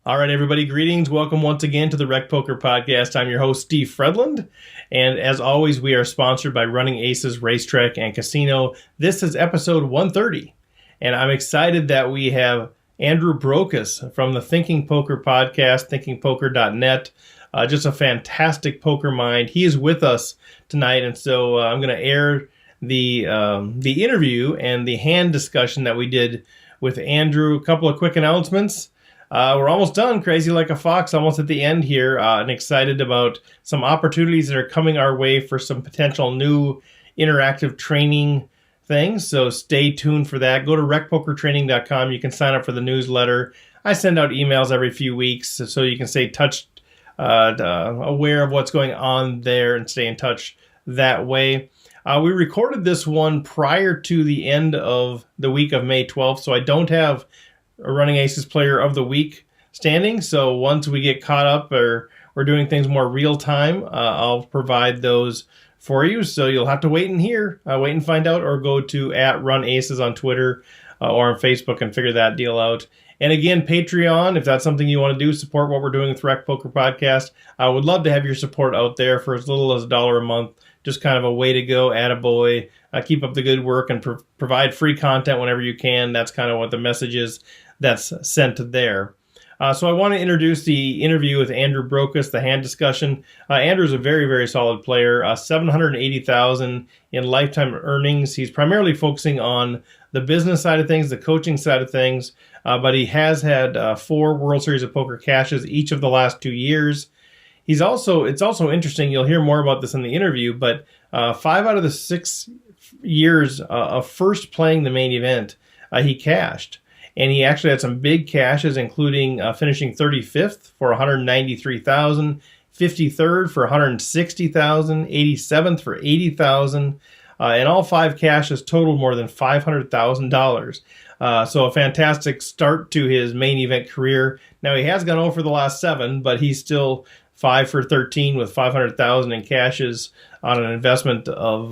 All right, everybody, greetings. Welcome once again to the RecPoker podcast. I'm your host, Steve Fredland. And as always, we are sponsored by Running Aces Racetrack and Casino. This is episode 130. And I'm excited that we have Andrew Brokos from the Thinking Poker podcast, thinkingpoker.net. Just a fantastic poker mind. He is with us tonight. And so I'm going to air the interview and the hand discussion that we did with Andrew. A couple of quick announcements. We're almost done, crazy like a fox, almost at the end here, and excited about some opportunities that are coming our way for some potential new interactive training things. So stay tuned for that. Go to recpokertraining.com. You can sign up for the newsletter. I send out emails every few weeks so you can stay aware of what's going on there and stay in touch that way. We recorded this one prior to the end of the week of May 12th, so I don't have a Running Aces Player of the Week standing. So once we get caught up or we're doing things more real time, I'll provide those for you. So you'll have to wait and find out, or go to @RunAces on Twitter or on Facebook and figure that deal out. And again, Patreon, if that's something you want to do, support what we're doing with Rec Poker Podcast. I would love to have your support out there for as little as $1 a month. Just kind of a way to go, attaboy. Keep up the good work and provide free content whenever you can. That's kind of what the message is that's sent there. So I want to introduce the interview with Andrew Brokos, the hand discussion. Andrew's a very, very solid player, $780,000 in lifetime earnings. He's primarily focusing on the business side of things, the coaching side of things, but he has had 4 World Series of Poker cashes each of the last 2 years. It's also interesting, you'll hear more about this in the interview, but 5 out of the 6 years of first playing the main event, he cashed. And he actually had some big cashes, including finishing 35th for $193,000, 53rd for $160,000, 87th for $80,000, and all 5 cashes totaled more than $500,000. So a fantastic start to his main event career. Now he has gone over the last 7, but he's still 5 for 13 with $500,000 in cashes on an investment of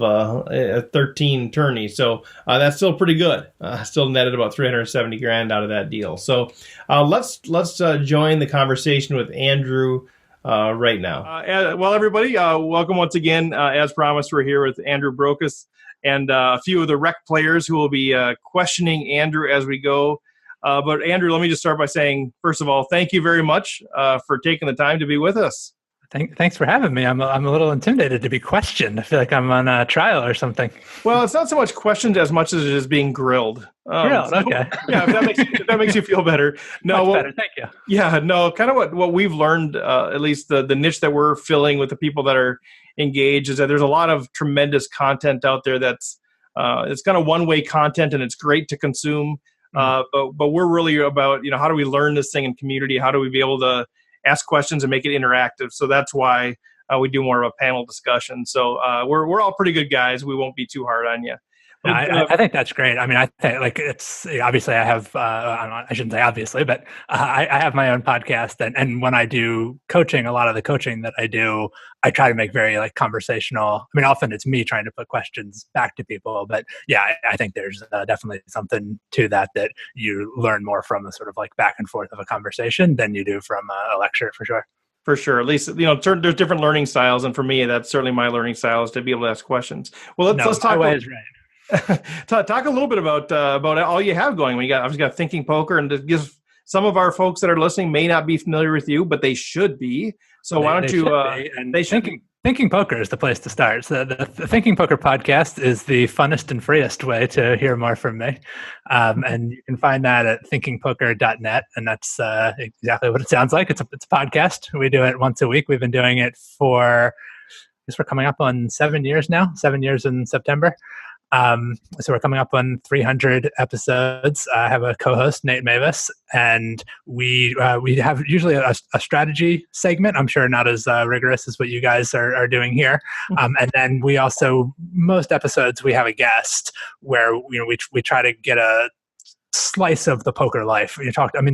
13 tourneys. So that's still pretty good. Still netted about $370,000 out of that deal. So let's join the conversation with Andrew right now. Well, everybody, welcome once again. As promised, we're here with Andrew Brokos and a few of the rec players who will be questioning Andrew as we go. But Andrew, let me just start by saying, first of all, thank you very much for taking the time to be with us. Thanks for having me. I'm a little intimidated to be questioned. I feel like I'm on a trial or something. Well, it's not so much questions as much as it is being grilled. Grilled, okay. Yeah, if that makes you feel better. No, much better. Thank you. Yeah, no, kind of what we've learned, at least the niche that we're filling with the people that are engaged, is that there's a lot of tremendous content out there that's it's kind of one-way content, and it's great to consume. But we're really about, how do we learn this thing in community? How do we be able to ask questions and make it interactive? So that's why we do more of a panel discussion. So we're all pretty good guys. We won't be too hard on you. No, I think that's great. I mean, I think it's obviously I have, I shouldn't say obviously, but I have my own podcast. And when I do coaching, a lot of the coaching that I do, I try to make very conversational. I mean, often it's me trying to put questions back to people, but yeah, I think there's definitely something to that you learn more from a sort of back and forth of a conversation than you do from a lecture, for sure. For sure. At least, there's different learning styles. And for me, that's certainly my learning style, is to be able to ask questions. Well, let's talk about, talk a little bit about all you have going. I've got Thinking Poker, and to give some of our folks that are listening may not be familiar with you, but they should be. So why don't you? Thinking Poker is the place to start. So the Thinking Poker podcast is the funnest and freest way to hear more from me. And you can find that at thinkingpoker.net. And that's exactly what it sounds like. It's a podcast. We do it once a week. We've been doing it for, I guess we're coming up on 7 years now, 7 years in September. So we're coming up on 300 episodes. I have a co-host, Nate Mavis, and we have usually a strategy segment. I'm sure not as rigorous as what you guys are doing here. And then we also, most episodes, we have a guest where we try to get a slice of the poker life.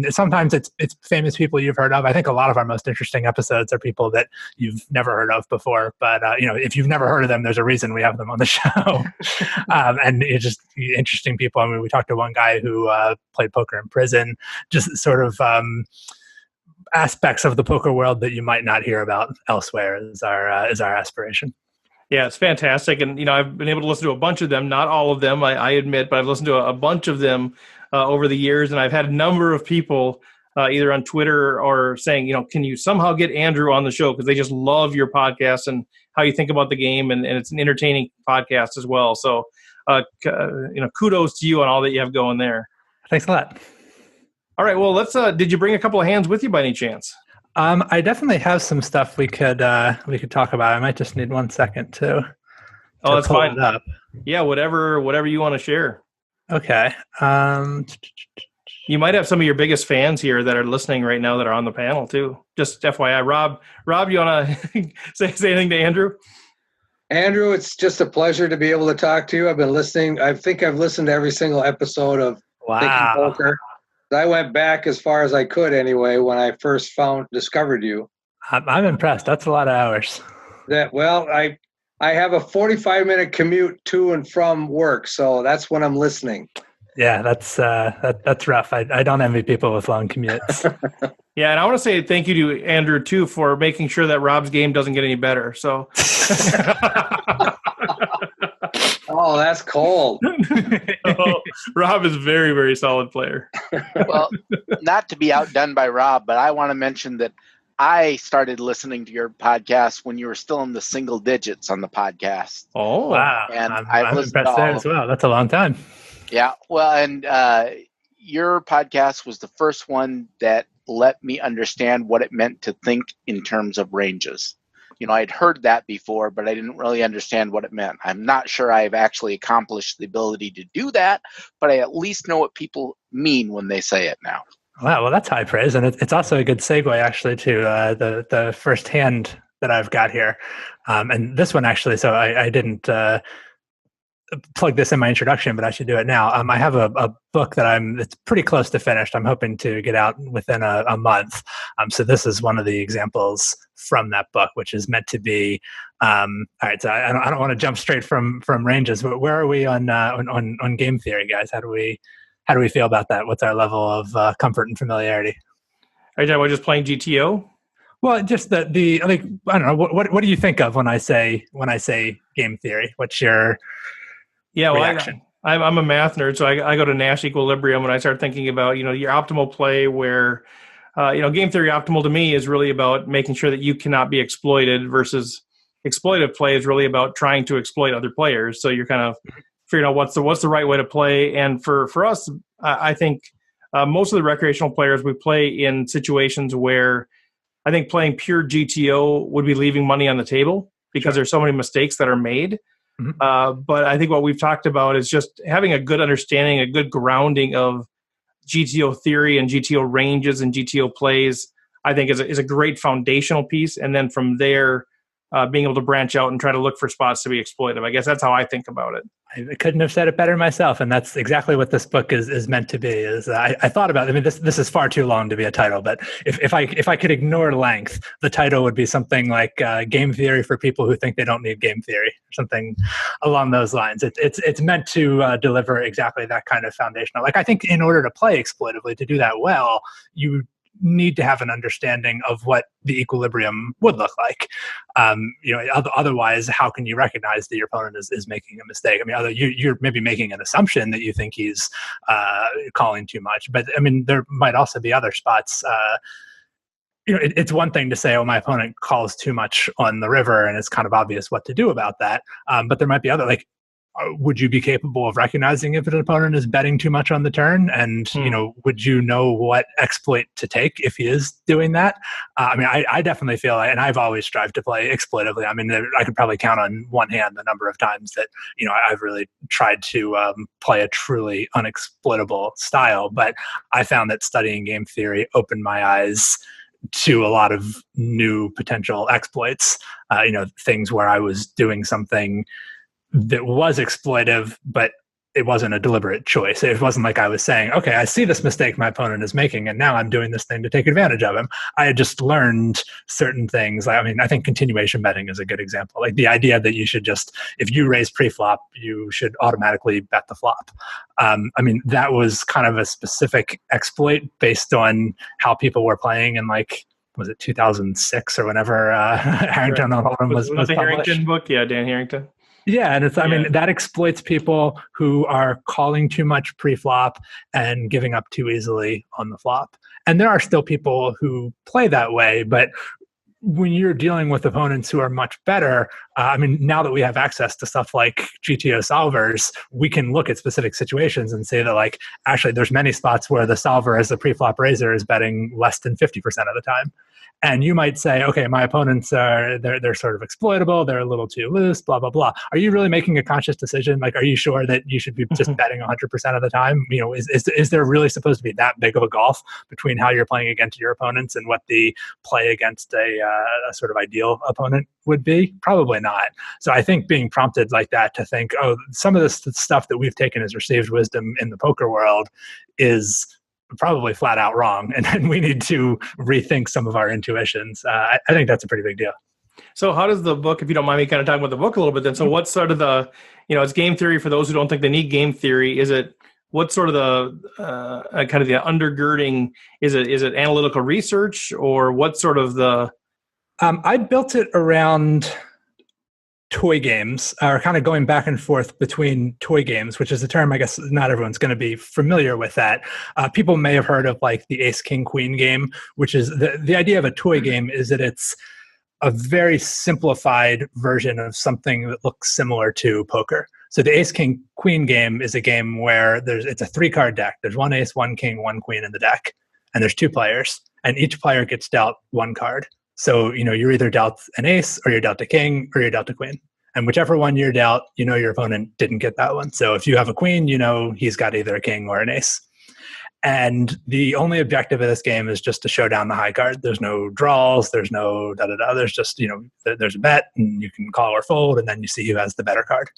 Sometimes it's famous people you've heard of. I think a lot of our most interesting episodes are people that you've never heard of before. But if you've never heard of them, there's a reason we have them on the show. And it's just interesting people. I mean, we talked to one guy who played poker in prison, just sort of aspects of the poker world that you might not hear about elsewhere is our aspiration. Yeah, it's fantastic. And, I've been able to listen to a bunch of them, not all of them, I admit, but I've listened to a bunch of them over the years. And I've had a number of people either on Twitter or saying, can you somehow get Andrew on the show? Because they just love your podcast and how you think about the game. And it's an entertaining podcast as well. So, kudos to you on all that you have going there. Thanks a lot. All right. Well, did you bring a couple of hands with you by any chance? I definitely have some stuff we could talk about. I might just need 1 second to that's pull fine. it up. Yeah, whatever you want to share. Okay. You might have some of your biggest fans here that are listening right now that are on the panel too. Just FYI, Rob, you want to say anything to Andrew? Andrew, it's just a pleasure to be able to talk to you. I've been listening. I think I've listened to every single episode of Thinking Poker. I went back as far as I could anyway when I first discovered you. I'm impressed. That's a lot of hours. I have a 45-minute commute to and from work, so that's when I'm listening. Yeah, that's rough. I don't envy people with long commutes. Yeah, and I want to say thank you to Andrew too for making sure that Rob's game doesn't get any better. So. Oh, that's cold. Rob is a very, very solid player. Well, not to be outdone by Rob, but I want to mention that I started listening to your podcast when you were still in the single digits on the podcast. Oh, wow. And I'm impressed there as well. That's a long time. Yeah. Well, and your podcast was the first one that let me understand what it meant to think in terms of ranges. I'd heard that before, but I didn't really understand what it meant. I'm not sure I've actually accomplished the ability to do that, but I at least know what people mean when they say it now. Wow, well, that's high praise. And it's also a good segue, actually, to the first hand that I've got here. And this one, actually, so I didn't plug this in my introduction, but I should do it now. I have a book that it's pretty close to finished. I'm hoping to get out within a month. So this is one of the examples from that book, which is meant to be. All right, so I don't want to jump straight from ranges, but where are we on game theory, guys? How do we feel about that? What's our level of comfort and familiarity? Are you talking about just playing GTO? Well, just the I don't know. What do you think of when I say game theory? What's your reaction? Well, I'm a math nerd, so I go to Nash equilibrium when I start thinking about your optimal play. Where game theory optimal to me is really about making sure that you cannot be exploited, versus exploitive play is really about trying to exploit other players. So you're kind of figuring out what's the right way to play. And for us, I think most of the recreational players, we play in situations where I think playing pure GTO would be leaving money on the table because there's so many mistakes that are made. Mm-hmm. But I think what we've talked about is just having a good understanding, a good grounding of GTO theory and GTO ranges and GTO plays, I think is a great foundational piece. And then from there, being able to branch out and try to look for spots to be exploitive. I guess that's how I think about it. I couldn't have said it better myself, and that's exactly what this book is meant to be. I thought about it. I mean, this is far too long to be a title, but if I could ignore length, the title would be something like "Game Theory for People Who Think They Don't Need Game Theory," or something along those lines. It's meant to deliver exactly that kind of foundational. Like, I think in order to play exploitively, to do that well, you need to have an understanding of what the equilibrium would look like. Otherwise, how can you recognize that your opponent is making a mistake? I mean, you're maybe making an assumption that you think he's calling too much, but I mean, there might also be other spots. It's one thing to say, oh, my opponent calls too much on the river, and it's kind of obvious what to do about that. But there might be other, like, would you be capable of recognizing if an opponent is betting too much on the turn? And, would you know what exploit to take if he is doing that? I mean, I definitely feel, and I've always strived to play exploitively. I mean, I could probably count on one hand the number of times that, I've really tried to play a truly unexploitable style. But I found that studying game theory opened my eyes to a lot of new potential exploits, things where I was doing something that was exploitive, but it wasn't a deliberate choice. It wasn't like I was saying, okay, I see this mistake my opponent is making, and now I'm doing this thing to take advantage of him. I had just learned certain things. I mean, I think continuation betting is a good example. Like the idea that you should just, if you raise pre-flop, you should automatically bet the flop. I mean, that was kind of a specific exploit based on how people were playing in like, was it 2006 or whenever Harrington on Hold'em was the published. Harrington book? Yeah, Dan Harrington. Yeah, and I mean, that exploits people who are calling too much pre-flop and giving up too easily on the flop. And there are still people who play that way, but when you're dealing with opponents who are much better, I mean, now that we have access to stuff like GTO solvers, we can look at specific situations and say that, like, actually, there's many spots where the solver as the pre-flop raiser is betting less than 50% of the time. And you might say, okay, my opponents they're sort of exploitable, they're a little too loose, blah, blah, blah. Are you really making a conscious decision? Like, are you sure that you should be just betting 100% of the time? You know, is there really supposed to be that big of a gulf between how you're playing against your opponents and what the play against a sort of ideal opponent would be? Probably not. So I think being prompted like that to think, oh, some of this stuff that we've taken as received wisdom in the poker world is probably flat out wrong, and we need to rethink some of our intuitions. I think that's a pretty big deal. So how does the book, if you don't mind me kind of talking about the book a little bit then, so what's sort of the, you know, it's game theory for those who don't think they need game theory. Is it, what's sort of the kind of the undergirding? Is it analytical research, or what sort of the... I built it around toy games, or kind of going back and forth between toy games, which is a term I guess not everyone's going to be familiar with that. People may have heard of like the Ace King Queen game, which is the idea of a toy game is that it's a very simplified version of something that looks similar to poker. So the Ace King Queen game is a game where it's a 3-card deck. There's 1 ace, 1 king, 1 queen in the deck, and there's 2 players, and each player gets dealt 1 card. So, you know, you're either dealt an ace, or you're dealt a king, or you're dealt a queen. And whichever one you're dealt, you know your opponent didn't get that one. So if you have a queen, you know he's got either a king or an ace. And the only objective of this game is just to show down the high card. There's no draws, there's no da-da-da. There's just, you know, there's a bet, and you can call or fold, and then you see who has the better card.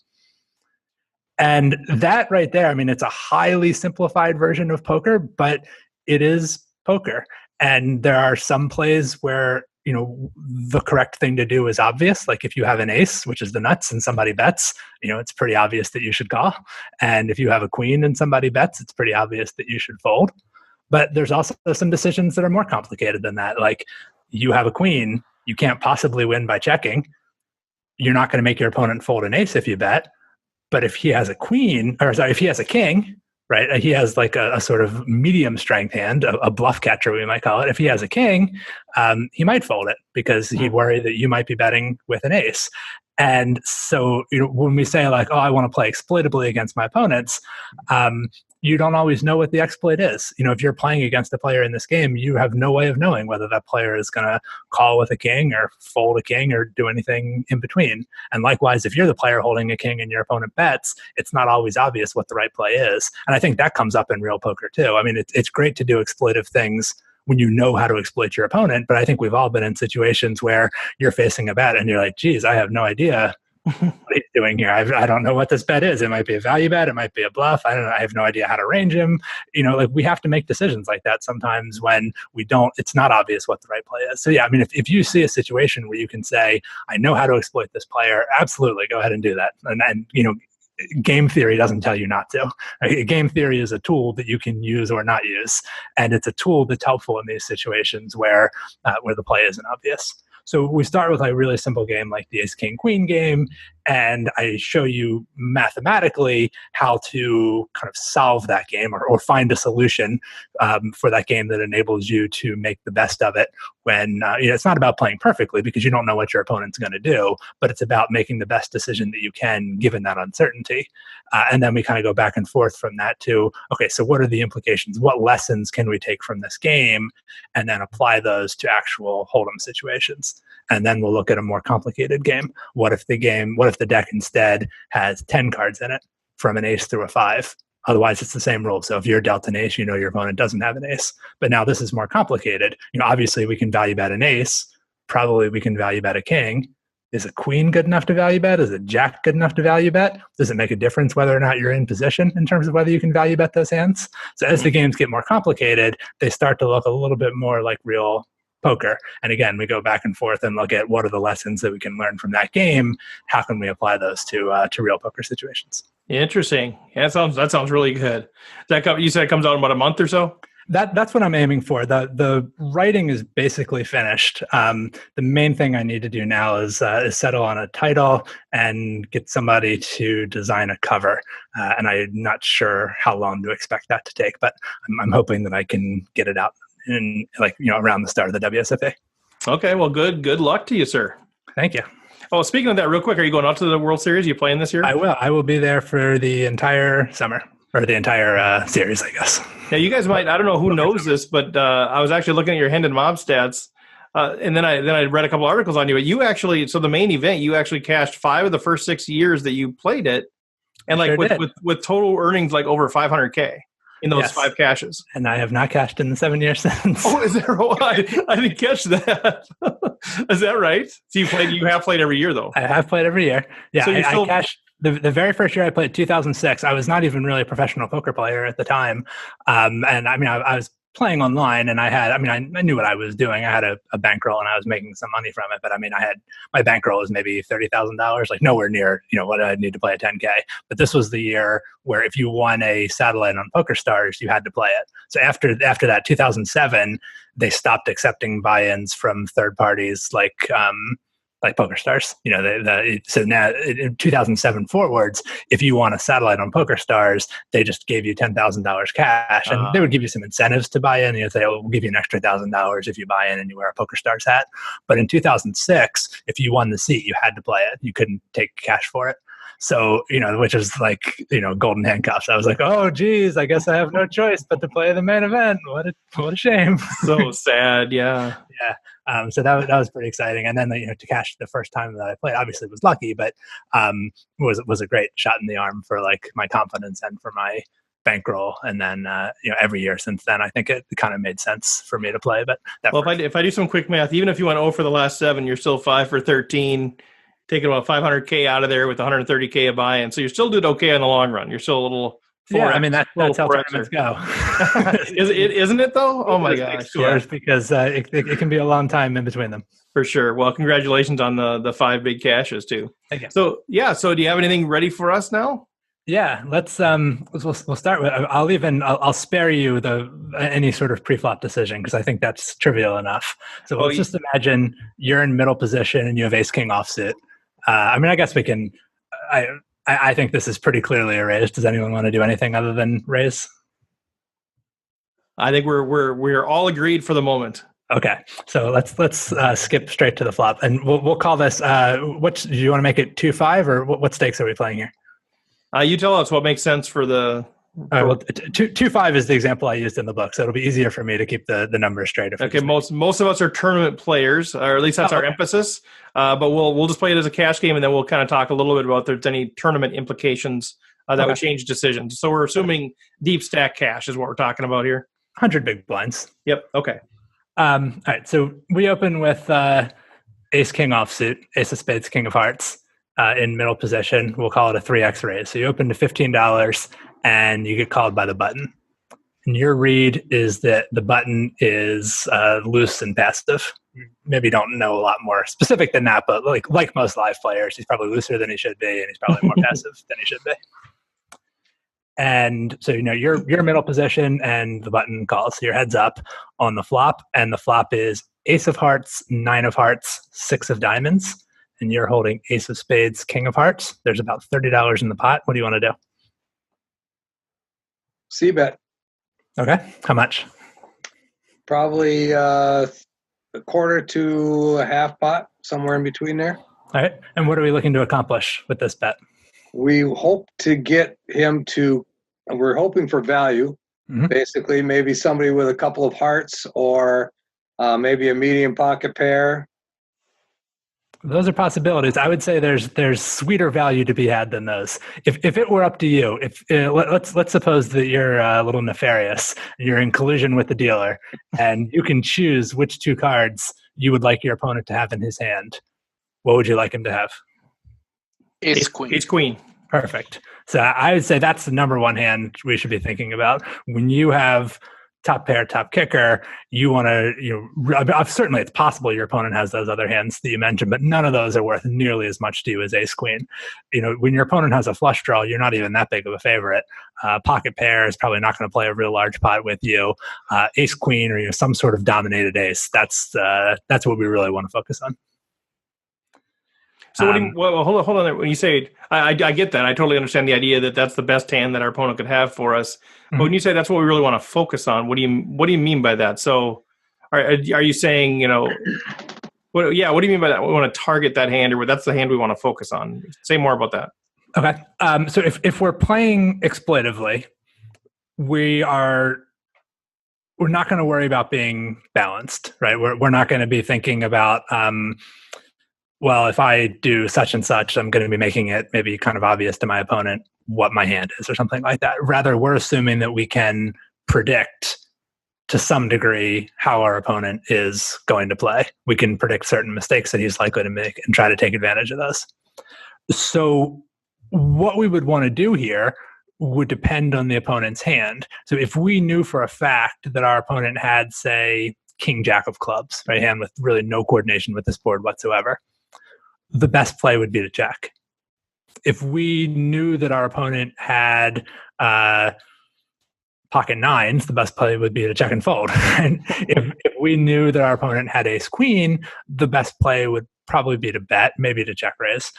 And that right there, I mean, it's a highly simplified version of poker, but it is poker. And there are some plays where, you know, the correct thing to do is obvious. Like if you have an ace, which is the nuts, and somebody bets, you know, it's pretty obvious that you should call. And if you have a queen and somebody bets, it's pretty obvious that you should fold. But there's also some decisions that are more complicated than that. Like you have a queen, you can't possibly win by checking. You're not going to make your opponent fold an ace if you bet. But if he has a queen, or sorry, if he has a king, right? He has like a sort of medium strength hand, a bluff catcher, we might call it. If he has a king, he might fold it because he'd worry that you might be betting with an ace. And so, you know, when we say like, oh, I want to play exploitably against my opponents, you don't always know what the exploit is. You know, if you're playing against a player in this game, you have no way of knowing whether that player is going to call with a king or fold a king or do anything in between. And likewise, if you're the player holding a king and your opponent bets, it's not always obvious what the right play is. And I think that comes up in real poker too. I mean, it's great to do exploitive things when you know how to exploit your opponent, but I think we've all been in situations where you're facing a bet and you're like, geez, I have no idea what he's doing here. I don't know what this bet is. It might be a value bet. It might be a bluff. I don't know. I have no idea how to range him. You know, like we have to make decisions like that sometimes when it's not obvious what the right play is. So yeah, I mean, if you see a situation where you can say, I know how to exploit this player, absolutely go ahead and do that. And you know, game theory doesn't tell you not to. Game theory is a tool that you can use or not use. And it's a tool that's helpful in these situations where the play isn't obvious. So we start with a really simple game like the Ace King Queen game, and I show you mathematically how to kind of solve that game or find a solution for that game that enables you to make the best of it when you know, it's not about playing perfectly because you don't know what your opponent's going to do, but it's about making the best decision that you can given that uncertainty. And then we kind of go back and forth from that to, okay, so what are the implications? What lessons can we take from this game? And then apply those to actual Hold'em situations. And then we'll look at a more complicated game. What if the deck instead has 10 cards in it from an ace through a 5? Otherwise, it's the same rule. So if you're dealt an ace, you know your opponent doesn't have an ace. But now this is more complicated. You know, obviously we can value bet an ace. Probably we can value bet a king. Is a queen good enough to value bet? Is a jack good enough to value bet? Does it make a difference whether or not you're in position in terms of whether you can value bet those hands? So as the games get more complicated, they start to look a little bit more like real poker. And again, we go back and forth and look at what are the lessons that we can learn from that game. How can we apply those to real poker situations? Interesting. Yeah, that sounds really good. You said it comes out in about a month or so? That's what I'm aiming for. The writing is basically finished. The main thing I need to do now is settle on a title and get somebody to design a cover. And I'm not sure how long to expect that to take, but I'm hoping that I can get it out in around the start of the WSFA. Okay, well, good luck to you, sir. Thank you. Oh, speaking of that, real quick, are you going out to the World Series? Are you playing this year? I will. I will be there for the entire summer. Or the entire series, I guess. Yeah, you guys might. I don't know who knows this, but I was actually looking at your Hendon Mob stats, and then I read a couple articles on you. But you actually, so the main event, you actually cashed 5 of the first 6 years that you played it, and like with total earnings like over $500K in those 5 cashes. And I have not cashed in the 7 years since. Oh, is there? I didn't catch that. Is that right? So you have played every year though. I have played every year. Yeah, so I cashed. The very first year I played, 2006, I was not even really a professional poker player at the time. And I mean, I was playing online and I knew what I was doing. I had a bankroll and I was making some money from it. But I mean, my bankroll was maybe $30,000, like nowhere near, what I'd need to play at 10K. But this was the year where if you won a satellite on PokerStars, you had to play it. So after that, 2007, they stopped accepting buy-ins from third parties like PokerStars. So now in 2007 forwards, if you want a satellite on PokerStars, they just gave you $10,000 cash, and they would give you some incentives to buy in. Say, "Oh, we'll give you an extra $1,000 if you buy in and you wear a PokerStars hat." But in 2006, if you won the seat, you had to play it. You couldn't take cash for it. So, which is like, golden handcuffs. I was like, oh, geez, I guess I have no choice but to play the main event. What a shame. So sad. Yeah. Yeah. So that was pretty exciting. And then, to cash the first time that I played, obviously was lucky, but was a great shot in the arm for like my confidence and for my bankroll. And then, every year since then, I think it kind of made sense for me to play. But if I do some quick math, even if you went 0 for the last 7, you're still 5 for 13. Taking about $500K out of there with $130K a buy-in, so you're still doing okay in the long run. You're still a little. I mean that's how tournaments go. Isn't it though? Oh my gosh! Yeah. Because it can be a long time in between them. For sure. Well, congratulations on the 5 big cashes too. Thank you. So do you have anything ready for us now? Yeah, we'll start with. I'll spare you any sort of pre-flop decision because I think that's trivial enough. So let's just imagine you're in middle position and you have ace king offsuit. I guess we can. I think this is pretty clearly a raise. Does anyone want to do anything other than raise? I think we're all agreed for the moment. Okay, so let's skip straight to the flop, and we'll call this. Do you want to make it 2-5 or what stakes are we playing here? You tell us what makes sense for the. All right, well, 2-5 is the example I used in the book, so it'll be easier for me to keep the numbers straight. Okay, most of us are tournament players, or at least that's our emphasis. But we'll just play it as a cash game, and then we'll kind of talk a little bit about if there's any tournament implications that would change decisions. So we're assuming deep stack cash is what we're talking about here. 100 big blinds. Yep. Okay. All right, so we open with ace king offsuit, ace of spades, king of hearts in middle position. We'll call it a 3x raise. So you open to $15. And you get called by the button. And your read is that the button is loose and passive. Maybe don't know a lot more specific than that, but like most live players, he's probably looser than he should be, and he's probably more passive than he should be. And so you're middle position, and the button calls. So your head's up on the flop, and the flop is ace of hearts, 9 of hearts, 6 of diamonds, and you're holding ace of spades, king of hearts. There's about $30 in the pot. What do you want to do? C-bet. Okay. How much? Probably a quarter to a half pot, somewhere in between there. All right. And what are we looking to accomplish with this bet? We hope to get him to, we're hoping for value. Mm-hmm. Basically, maybe somebody with a couple of hearts or maybe a medium pocket pair. Those are possibilities. I would say there's sweeter value to be had than those. If it were up to you, let's suppose that you're a little nefarious, you're in collusion with the dealer, and you can choose which 2 cards you would like your opponent to have in his hand. what would you like him to have? Ace queen. Ace queen. Perfect. So I would say that's the number one hand we should be thinking about. When you have top pair, top kicker, you want to, certainly it's possible your opponent has those other hands that you mentioned, but none of those are worth nearly as much to you as ace queen. When your opponent has a flush draw, you're not even that big of a favorite. Pocket pair is probably not going to play a real large pot with you. Ace queen or some sort of dominated ace, that's what we really want to focus on. So what do you, hold on there. When you say, I get that. I totally understand the idea that that's the best hand that our opponent could have for us. But when you say that's what we really want to focus on, what do you mean by that? So are you saying, what do you mean by that? We want to target that hand, or that's the hand we want to focus on? Say more about that. Okay. So if we're playing exploitively, we're not going to worry about being balanced, right? We're not going to be thinking about, well, if I do such and such, I'm going to be making it maybe kind of obvious to my opponent what my hand is or something like that. Rather, we're assuming that we can predict to some degree how our opponent is going to play. We can predict certain mistakes that he's likely to make and try to take advantage of those. So what we would want to do here would depend on the opponent's hand. So if we knew for a fact that our opponent had, say, king jack of clubs, right, hand with really no coordination with this board whatsoever, the best play would be to check. If we knew that our opponent had pocket nines, the best play would be to check and fold. And if we knew that our opponent had ace queen, the best play would probably be to bet, maybe to check raise.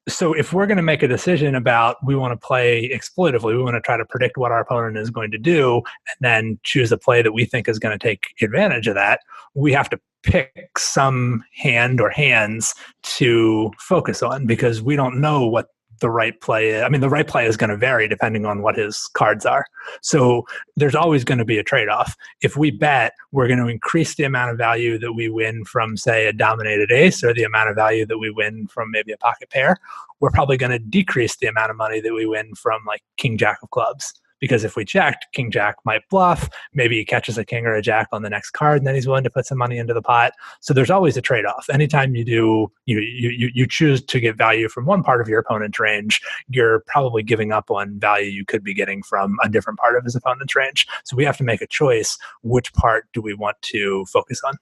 So if we're going to make a decision about we want to play exploitively, we want to try to predict what our opponent is going to do and then choose a play that we think is going to take advantage of that, we have to pick some hand or hands to focus on because we don't know what the right play is. I mean, the right play is going to vary depending on what his cards are. So there's always going to be a trade-off. If we bet, we're going to increase the amount of value that we win from, say, a dominated ace or the amount of value that we win from maybe a pocket pair. We're probably going to decrease the amount of money that we win from like king jack of clubs. Because if we checked, king jack might bluff. Maybe he catches a king or a jack on the next card, and then he's willing to put some money into the pot. So there's always a trade-off. Anytime you do, you choose to get value from one part of your opponent's range, you're probably giving up on value you could be getting from a different part of his opponent's range. So we have to make a choice. Which part do we want to focus on?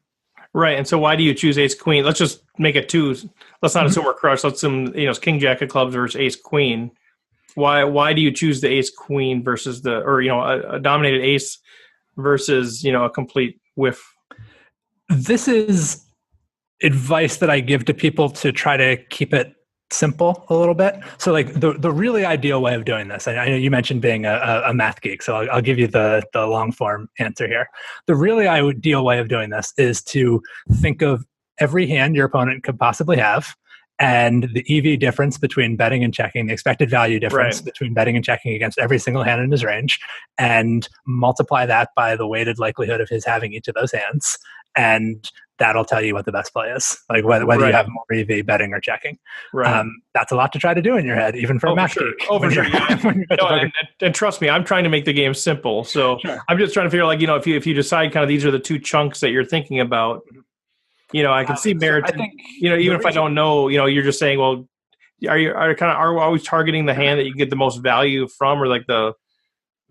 Right. And so why do you choose ace queen? Let's just make it two. Let's not assume we're crushed. Let's assume it's king jack of clubs versus ace queen. Why do you choose the ace queen versus a dominated ace versus a complete whiff? This is advice that I give to people to try to keep it simple a little bit. So like the really ideal way of doing this, I know you mentioned being a math geek, so I'll give you the long form answer here. The really ideal way of doing this is to think of every hand your opponent could possibly have, and the EV difference between betting and checking, the expected value difference between betting and checking against every single hand in his range, and multiply that by the weighted likelihood of his having each of those hands. And that'll tell you what the best play is, like whether you have more EV betting or checking. Right. That's a lot to try to do in your head, even for a math geek. Oh, for sure. And trust me, I'm trying to make the game simple. So I'm just trying to figure, if you decide kind of these are the two chunks that you're thinking about, I can see merit. I think, even if I don't know, you're just saying, well, are we always targeting the hand that you get the most value from, or like the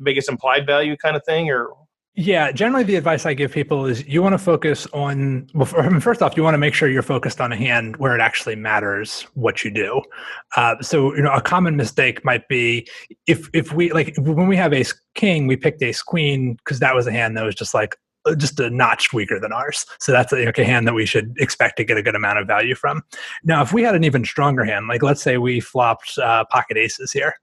biggest implied value kind of thing, or? Yeah, generally the advice I give people is you want to focus on, first off, you want to make sure you're focused on a hand where it actually matters what you do. So, a common mistake might be if we, like when we have ace king, we picked ace queen because that was a hand that was just a notch weaker than ours. So that's a hand that we should expect to get a good amount of value from. Now, if we had an even stronger hand, like let's say we flopped pocket aces here,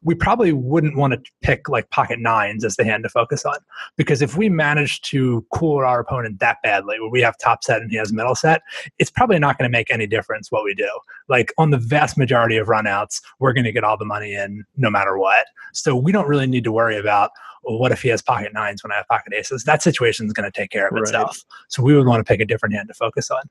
we probably wouldn't want to pick like pocket nines as the hand to focus on. Because if we manage to cool our opponent that badly, where we have top set and he has middle set, it's probably not going to make any difference what we do. Like on the vast majority of runouts, we're going to get all the money in no matter what. So we don't really need to worry about, well, what if he has pocket nines when I have pocket aces? That situation is going to take care of itself. So we would want to pick a different hand to focus on.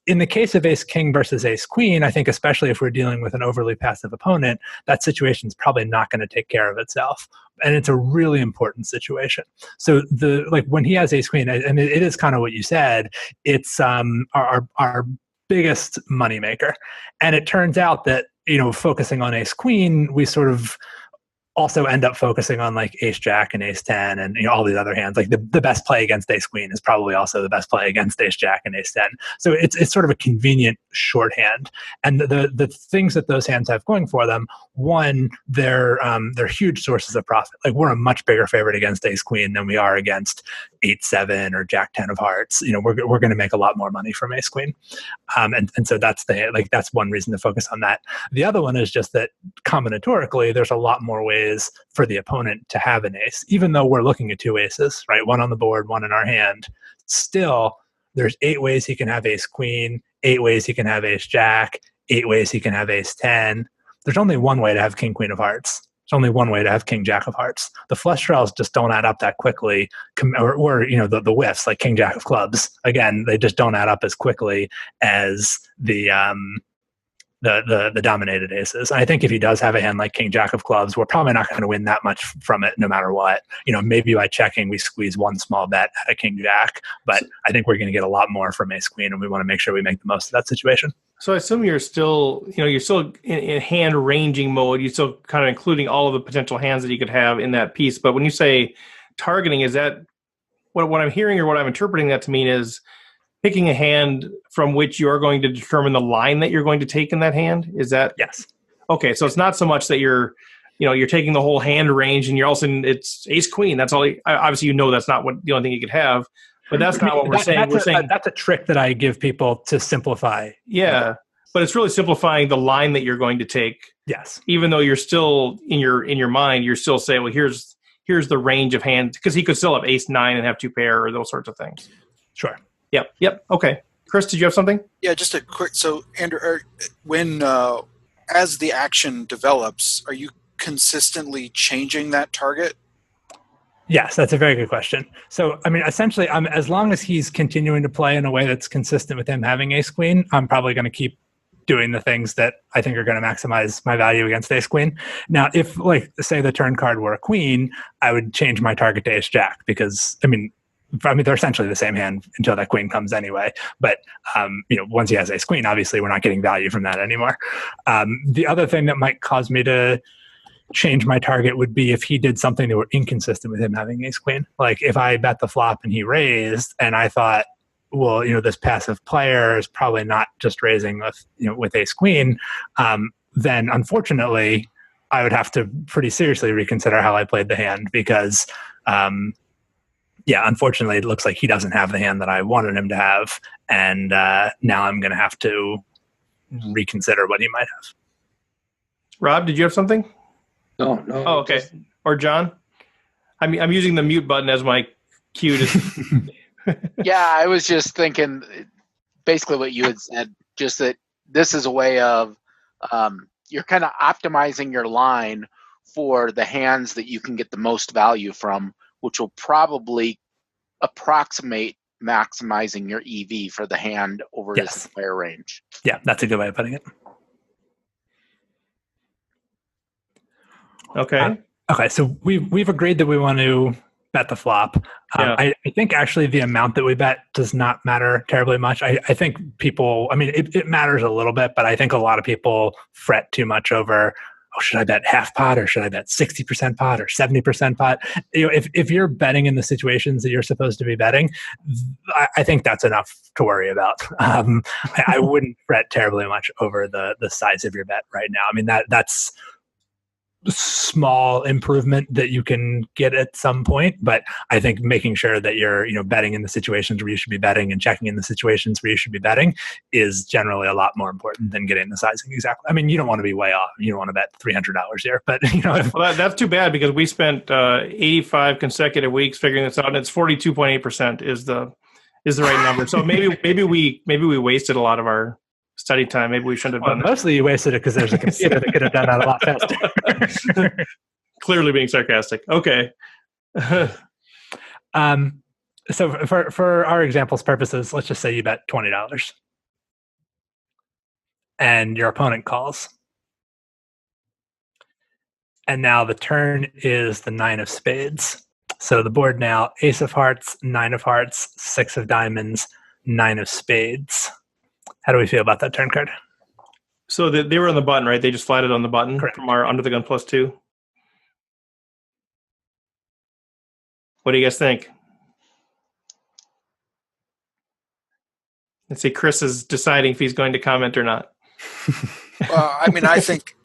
In the case of ace king versus ace queen, I think especially if we're dealing with an overly passive opponent, that situation is probably not going to take care of itself. And it's a really important situation. So when he has ace queen, and it is kind of what you said, it's our biggest moneymaker. And it turns out that, focusing on ace queen, we sort of also end up focusing on like ace jack and ace 10 and all these other hands. Like the best play against ace queen is probably also the best play against ace jack and ace 10. So it's sort of a convenient shorthand. And the things that those hands have going for them, one, they're huge sources of profit. Like we're a much bigger favorite against ace queen than we are against 8-7 or jack 10 of hearts. We're going to make a lot more money from ace queen. And so that's one reason to focus on that. The other one is just that combinatorically, there's a lot more ways for the opponent to have an ace, even though we're looking at 2 aces, right? 1 on the board, 1 in our hand. Still, there's 8 ways he can have ace queen, 8 ways he can have ace jack, 8 ways he can have ace 10. There's only one way to have king queen of hearts. There's only one way to have king jack of hearts. The flush draws just don't add up that quickly, or the whiffs like king jack of clubs. Again, they just don't add up as quickly as the dominated aces. And I think if he does have a hand like king jack of clubs, we're probably not going to win that much from it no matter what. Maybe by checking we squeeze one small bet at a king jack, but I think we're going to get a lot more from ace queen, and we want to make sure we make the most of that situation. So I assume you're still in hand ranging mode. You're still kind of including all of the potential hands that you could have in that piece. But when you say targeting, is that what I'm hearing or what I'm interpreting that to mean is picking a hand from which you are going to determine the line that you're going to take in that hand? Is that? Yes. Okay, so it's not so much that you're taking the whole hand range and you're also it's ace queen. That's all. Obviously, that's not the only thing you could have. But that's not what we're saying. We're saying that's a trick that I give people to simplify. Yeah, but it's really simplifying the line that you're going to take. Yes. Even though you're still in your mind, you're still saying, well, here's the range of hands, because he could still have ace 9 and have 2 pair or those sorts of things. Sure. Yep. Okay. Chris, did you have something? Yeah, just a quick. So, Andrew, when as the action develops, are you consistently changing that target? Yes, that's a very good question. So, essentially, as long as he's continuing to play in a way that's consistent with him having ace queen, I'm probably going to keep doing the things that I think are going to maximize my value against ace queen. Now, if, say the turn card were a queen, I would change my target to ace jack because, they're essentially the same hand until that queen comes anyway. But, once he has ace queen, obviously we're not getting value from that anymore. The other thing that might cause me to change my target would be if he did something that were inconsistent with him having ace queen. Like if I bet the flop and he raised and I thought, well, this passive player is probably not just raising with ace queen, then unfortunately I would have to pretty seriously reconsider how I played the hand because, unfortunately it looks like he doesn't have the hand that I wanted him to have. And now I'm going to have to reconsider what he might have. Rob, did you have something? No. Oh, okay. Or John? I'm using the mute button as my cue to... Yeah, I was just thinking basically what you had said, just that this is a way of you're kind of optimizing your line for the hands that you can get the most value from, which will probably approximate maximizing your EV for the hand over this entire range. Yeah, that's a good way of putting it. Okay. Okay, so we've agreed that we want to bet the flop. I think actually the amount that we bet does not matter terribly much. I think people, it matters a little bit, but I think a lot of people fret too much over, should I bet half pot or should I bet 60% pot or 70% pot? If you're betting in the situations that you're supposed to be betting, I think that's enough to worry about. I wouldn't fret terribly much over the size of your bet right now. That's small improvement that you can get at some point, but I think making sure that you're betting in the situations where you should be betting and checking in the situations where you should be betting is generally a lot more important than getting the sizing exactly. You don't want to be way off. You don't want to bet $300 here, but well, that's too bad because we spent 85 consecutive weeks figuring this out, and it's 42.8% is the right number. So maybe we wasted a lot of our study time. Maybe we shouldn't have done that. Mostly you wasted it because there's a computer that could have done that a lot faster. Clearly being sarcastic. Okay. So for our example's purposes, let's just say you bet $20 and your opponent calls. And now the turn is the 9 of spades. So the board now, ace of hearts, 9 of hearts, 6 of diamonds, 9 of spades. How do we feel about that turn card? So they were on the button, right? They just flatted on the button. Correct. From our under the gun +2. What do you guys think? Let's see. Chris is deciding if he's going to comment or not. I mean, I think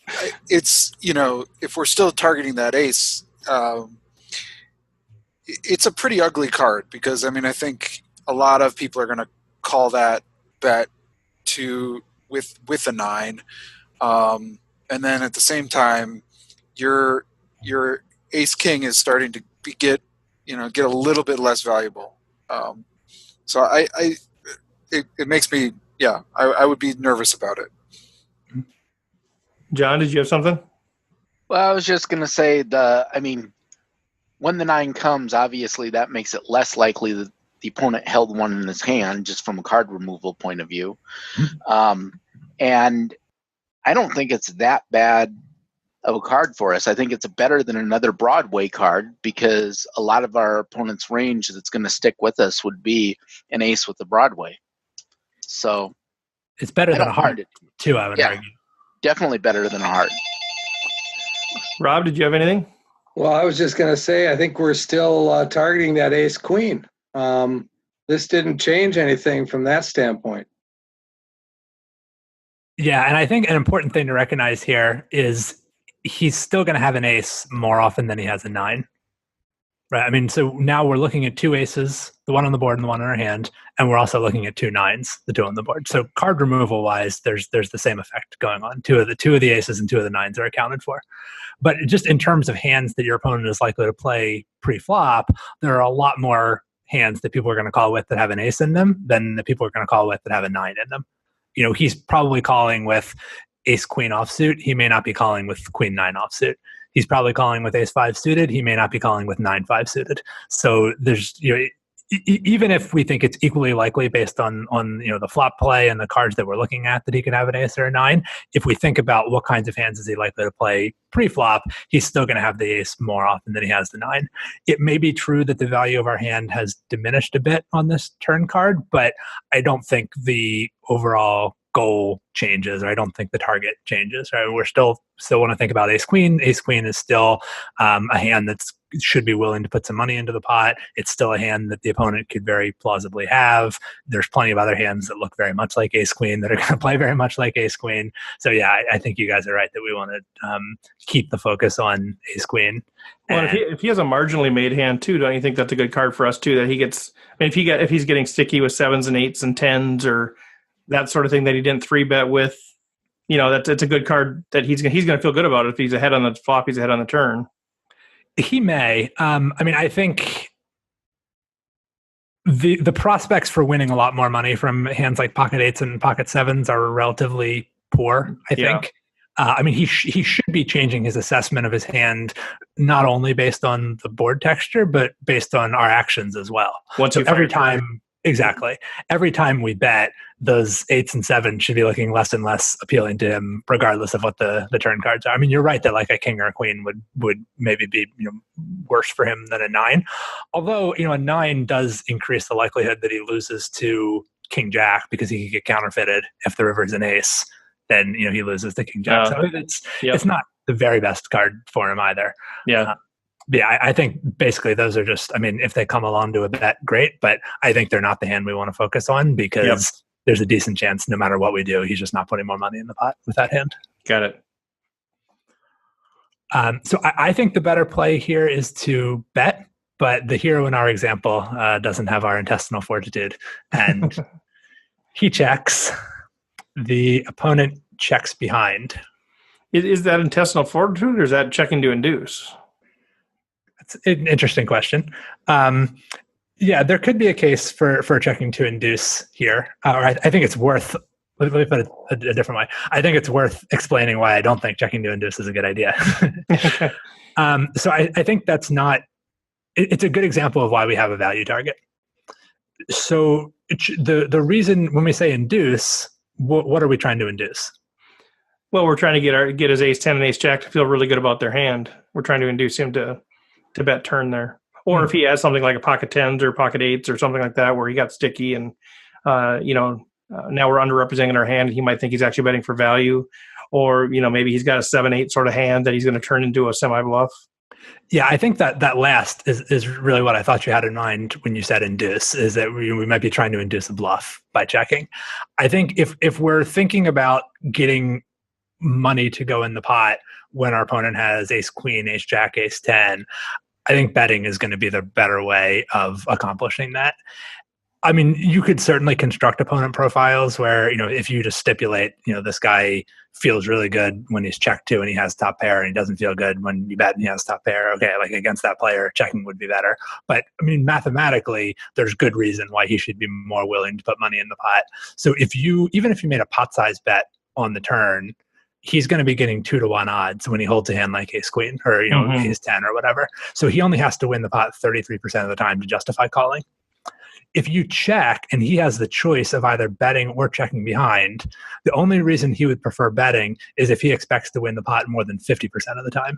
it's, if we're still targeting that ace, it's a pretty ugly card because, I mean, I think a lot of people are going to call that bet with a 9. And then at the same time, your ace king is starting to get a little bit less valuable. So it makes me, I would be nervous about it. John, did you have something? Well, I was just going to say when the 9 comes, obviously that makes it less likely that the opponent held one in his hand, just from a card removal point of view. And I don't think it's that bad of a card for us. I think it's better than another Broadway card because a lot of our opponent's range that's going to stick with us would be an ace with the Broadway. So it's better than a heart, too, I would argue. Definitely better than a heart. Rob, did you have anything? Well, I was just going to say, I think we're still targeting that ace queen. This didn't change anything from that standpoint. Yeah, and I think an important thing to recognize here is he's still going to have an ace more often than he has a 9. Right. I mean, so now we're looking at 2 aces, the one on the board and the one in our hand, and we're also looking at 2 9s, the 2 on the board. So card removal wise, there's the same effect going on. Two of the aces and 2 of the 9s are accounted for. But just in terms of hands that your opponent is likely to play pre-flop, there are a lot more hands that people are going to call with that have an ace in them than the people are going to call with that have a 9 in them. He's probably calling with ace queen offsuit. He may not be calling with queen 9 offsuit. He's probably calling with ace 5 suited. He may not be calling with 9 5 suited. So there's, even if we think it's equally likely based on the flop play and the cards that we're looking at that he could have an ace or a 9, if we think about what kinds of hands is he likely to play pre-flop, he's still going to have the ace more often than he has the 9. It may be true that the value of our hand has diminished a bit on this turn card, but I don't think the overall goal changes, or I don't think the target changes. Right? We're still want to think about ace queen. Ace queen is still a hand that should be willing to put some money into the pot. It's still a hand that the opponent could very plausibly have. There's plenty of other hands that look very much like ace queen that are going to play very much like ace queen. So yeah, I think you guys are right that we want to keep the focus on ace queen. Well, if he has a marginally made hand too, don't you think that's a good card for us too? That he gets, I mean, if he's getting sticky with 7s and 8s and 10s or that sort of thing that he didn't 3-bet with, that's a good card that he's going to feel good about it. If he's ahead on the flop, he's ahead on the turn. He may. I mean, I think the prospects for winning a lot more money from hands like pocket 8s and pocket 7s are relatively poor, I think. I mean, he should be changing his assessment of his hand, not only based on the board texture, but based on our actions as well. Every time we bet, those 8s and 7s should be looking less and less appealing to him, regardless of what the turn cards are. I mean, you're right that like a king or a queen would maybe be worse for him than a 9. Although a 9 does increase the likelihood that he loses to king jack because he can get counterfeited if the river is an ace. Then he loses to king jack. So it's not the very best card for him either. Yeah. I think basically those are just, I mean, if they come along to a bet, great, but I think they're not the hand we want to focus on because there's a decent chance no matter what we do, he's just not putting more money in the pot with that hand. Got it. So I think the better play here is to bet, but the hero in our example doesn't have our intestinal fortitude, and he checks. The opponent checks behind. Is that intestinal fortitude or is that checking to induce? It's an interesting question. There could be a case for checking to induce here. I think it's worth, let me put it a different way. I think it's worth explaining why I don't think checking to induce is a good idea. So I think that's not, it's a good example of why we have a value target. So the reason when we say induce, what are we trying to induce? Well, we're trying to get his ace 10 and ace jack to feel really good about their hand. We're trying to induce him to bet turn there. Or if he has something like a pocket 10s or pocket 8s or something like that where he got sticky and, now we're underrepresenting our hand. He might think he's actually betting for value, or maybe he's got a 7-8 sort of hand that he's going to turn into a semi bluff. Yeah, I think that last is really what I thought you had in mind when you said induce, is that we might be trying to induce a bluff by checking. I think if we're thinking about getting money to go in the pot when our opponent has ace queen, ace jack, ace 10, I think betting is going to be the better way of accomplishing that. I mean, you could certainly construct opponent profiles where, if you just stipulate, this guy feels really good when he's checked to and he has top pair, and he doesn't feel good when you bet and he has top pair. Okay, like against that player, checking would be better. But I mean, mathematically, there's good reason why he should be more willing to put money in the pot. So even if you made a pot size bet on the turn, he's going to be getting 2-to-1 odds when he holds a hand like ace queen or ace 10 or whatever. So he only has to win the pot 33% of the time to justify calling. If you check and he has the choice of either betting or checking behind, the only reason he would prefer betting is if he expects to win the pot more than 50% of the time,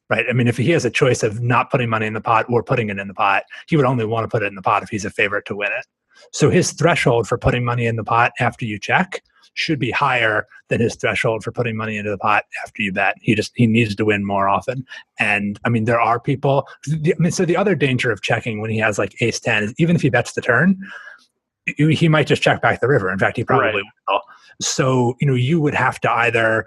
right? I mean, if he has a choice of not putting money in the pot or putting it in the pot, he would only want to put it in the pot if he's a favorite to win it. So his threshold for putting money in the pot after you check should be higher than his threshold for putting money into the pot after you bet. He needs to win more often. And I mean, there are people. So the other danger of checking when he has like ace 10 is even if he bets the turn, he might just check back the river. In fact, he probably will. So, you would have to either,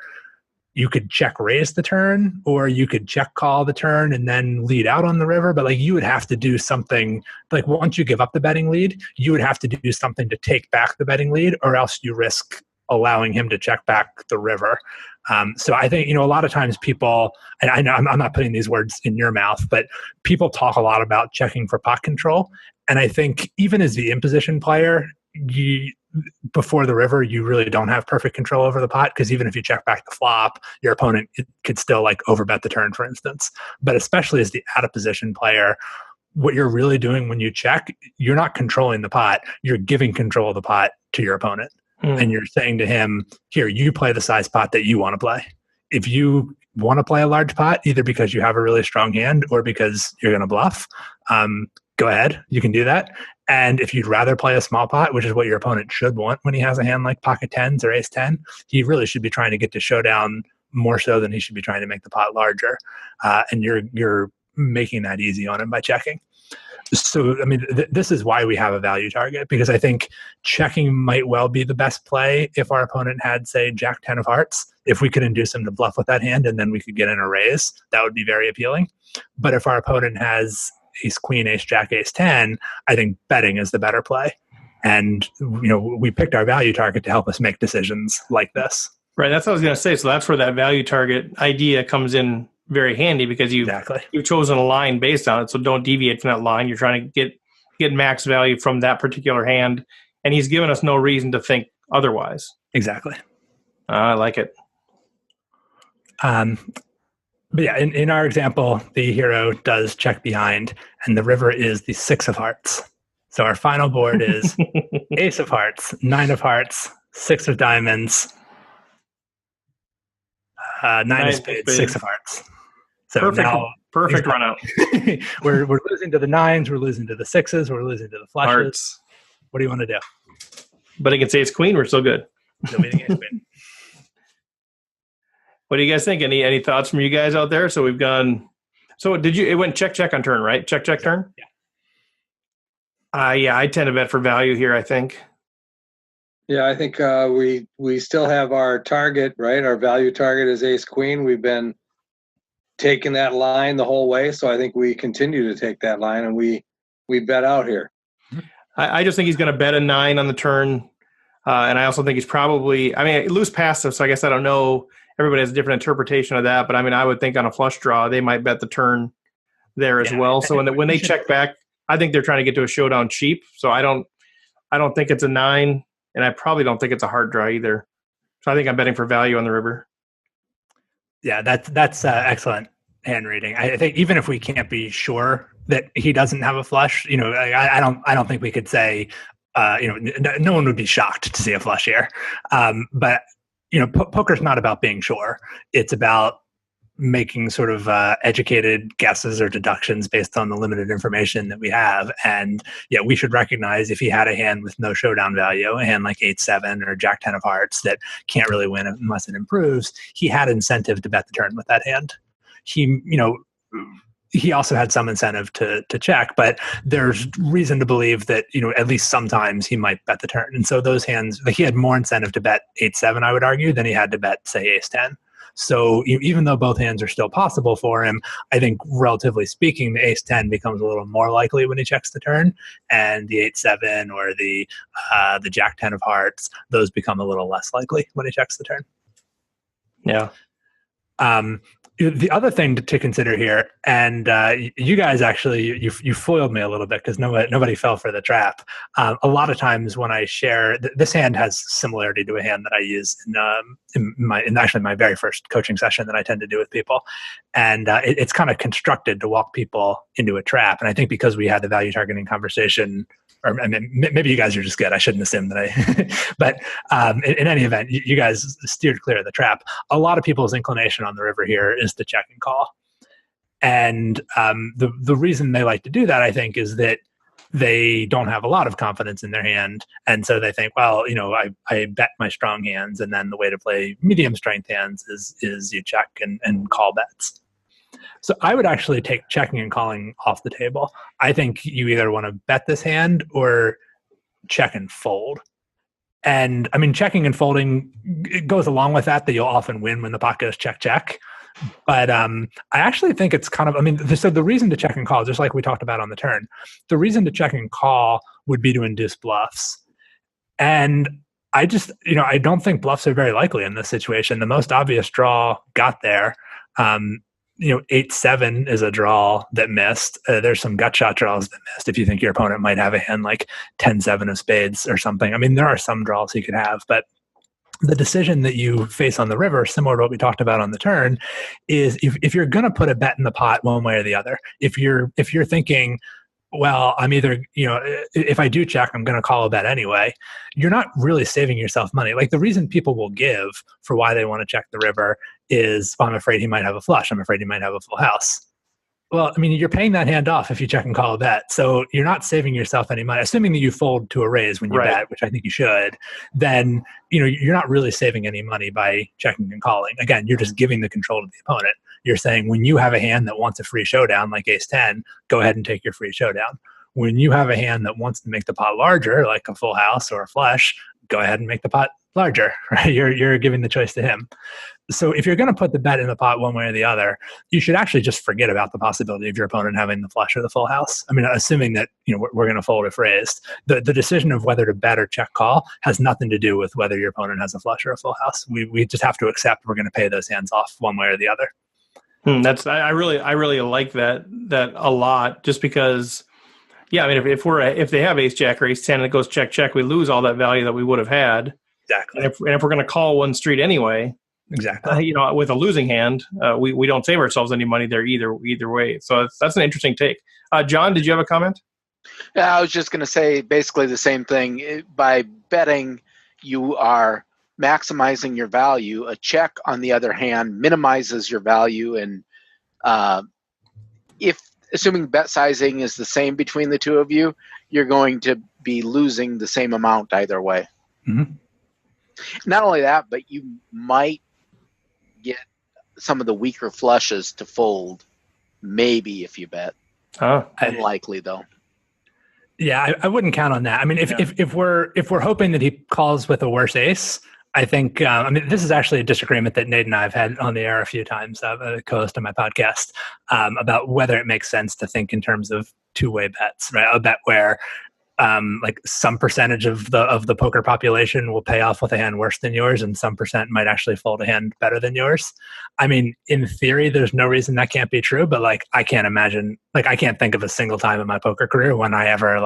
you could check raise the turn, or you could check call the turn and then lead out on the river. But like, you would have to do something, like once you give up the betting lead, you would have to do something to take back the betting lead, or else you risk allowing him to check back the river. So I think, a lot of times people, and I know I'm not putting these words in your mouth, but people talk a lot about checking for pot control. And I think even as the imposition player, before the river, you really don't have perfect control over the pot, because even if you check back the flop, your opponent could still like overbet the turn, for instance. But especially as the out of position player, what you're really doing when you check, you're not controlling the pot, you're giving control of the pot to your opponent. And you're saying to him, here, you play the size pot that you want to play. If you want to play a large pot, either because you have a really strong hand or because you're going to bluff, go ahead, you can do that. And if you'd rather play a small pot, which is what your opponent should want when he has a hand like pocket tens or ace 10, he really should be trying to get to showdown more so than he should be trying to make the pot larger. And you're making that easy on him by checking. So, I mean, this is why we have a value target, because I think checking might well be the best play if our opponent had, say, jack 10 of hearts. If we could induce him to bluff with that hand and then we could get in a raise, that would be very appealing. But if our opponent has ace queen, ace jack, ace 10, I think betting is the better play. And, we picked our value target to help us make decisions like this. Right, that's what I was going to say. So that's where that value target idea comes in very handy, because you've chosen a line based on it. So don't deviate from that line. You're trying to get max value from that particular hand, and he's given us no reason to think otherwise. Exactly. I like it. But yeah, in our example, the hero does check behind, and the river is the 6 of hearts. So our final board is ace of hearts, 9 of hearts, 6 of diamonds, 9 of spades, 6 of hearts. So perfect run out. we're losing to the 9s, we're losing to the 6s, we're losing to the flushes. Hearts. What do you want to do? But against ace queen, we're still good. Still beating ace queen. What do you guys think? Any thoughts from you guys out there? So we've gone. So it went check on turn, right? Check turn. Yeah. I tend to bet for value here, I think. Yeah, I think we still have our target, right? Our value target is ace queen. We've been taking that line the whole way, so I think we continue to take that line, and we bet out here. I just think he's going to bet a 9 on the turn, and I also think he's probably. I mean, loose passive, so I guess I don't know. Everybody has a different interpretation of that, but I mean, I would think on a flush draw they might bet the turn there as well. So when they check back, I think they're trying to get to a showdown cheap. So I don't think it's a 9, and I probably don't think it's a hard draw either. So I think I'm betting for value on the river. Yeah, that's excellent hand reading. I think even if we can't be sure that he doesn't have a flush, I don't think we could say, no one would be shocked to see a flush here. But poker's not about being sure. It's about making sort of educated guesses or deductions based on the limited information that we have. And yeah, we should recognize if he had a hand with no showdown value, a hand like 8-7 or Jack 10 of hearts that can't really win unless it improves, he had incentive to bet the turn with that hand. He also had some incentive to check, but there's reason to believe that, at least sometimes he might bet the turn. And so those hands, like he had more incentive to bet 8-7, I would argue, than he had to bet, say, ace-10. So even though both hands are still possible for him, I think relatively speaking, the ace-10 becomes a little more likely when he checks the turn, and the 8-7 or the Jack 10 of hearts, those become a little less likely when he checks the turn. Yeah. The other thing to consider here, and you guys actually, you foiled me a little bit because nobody fell for the trap. A lot of times when I share, this hand has similarity to a hand that I use in my very first coaching session that I tend to do with people, and it's kind of constructed to walk people into a trap. And I think because we had the value targeting conversation, or maybe you guys are just good. I shouldn't assume that but in any event, you guys steered clear of the trap. A lot of people's inclination on the river here is to check and call. And the reason they like to do that, I think, is that they don't have a lot of confidence in their hand. And so they think, well, I bet my strong hands, and then the way to play medium strength hands is you check and call bets. So I would actually take checking and calling off the table. I think you either want to bet this hand or check and fold. And I mean, checking and folding, it goes along with that you'll often win when the pot goes check, check. But I actually think it's kind of, so the reason to check and call, just like we talked about on the turn, the reason to check and call would be to induce bluffs. And I just, I don't think bluffs are very likely in this situation. The most obvious draw got there. 8-7 is a draw that missed. There's some gut shot draws that missed. If you think your opponent might have a hand like 10-7 of spades or something. I mean, there are some draws he could have, but the decision that you face on the river, similar to what we talked about on the turn, is if you're going to put a bet in the pot one way or the other, if you're thinking, well, I'm either, if I do check, I'm going to call a bet anyway, you're not really saving yourself money. Like the reason people will give for why they want to check the river is, well, I'm afraid he might have a flush. I'm afraid he might have a full house. Well, I mean, you're paying that hand off if you check and call a bet. So you're not saving yourself any money. Assuming that you fold to a raise when you bet, which I think you should, then, you're not really saving any money by checking and calling. Again, you're just giving the control to the opponent. You're saying when you have a hand that wants a free showdown, like ace-10, go ahead and take your free showdown. When you have a hand that wants to make the pot larger, like a full house or a flush, go ahead and make the pot larger, right? You're giving the choice to him. So if you're going to put the bet in the pot one way or the other, you should actually just forget about the possibility of your opponent having the flush or the full house. I mean, assuming that we're going to fold if raised, the decision of whether to bet or check call has nothing to do with whether your opponent has a flush or a full house. We just have to accept we're going to pay those hands off one way or the other. I really like that a lot, just because. Yeah, I mean, if they have ace jack or ace 10 and it goes check check, we lose all that value that we would have had. Exactly. And if we're going to call one street anyway, exactly. With a losing hand, we don't save ourselves any money there either way. So that's an interesting take. John, did you have a comment? Yeah, I was just going to say basically the same thing. By betting, you are maximizing your value. A check, on the other hand, minimizes your value. And if assuming bet sizing is the same between the two of you, you're going to be losing the same amount either way. Mm-hmm. Not only that, but you might get some of the weaker flushes to fold, maybe if you bet. Unlikely though. Yeah, I wouldn't count on that. I mean, if we're hoping that he calls with a worse ace, I think, this is actually a disagreement that Nate and I have had on the air a few times, a co-host on my podcast, about whether it makes sense to think in terms of two-way bets, right? A bet where like some percentage of the poker population will pay off with a hand worse than yours, and some percent might actually fold a hand better than yours. I mean, in theory, there's no reason that can't be true, but I can't think of a single time in my poker career when I ever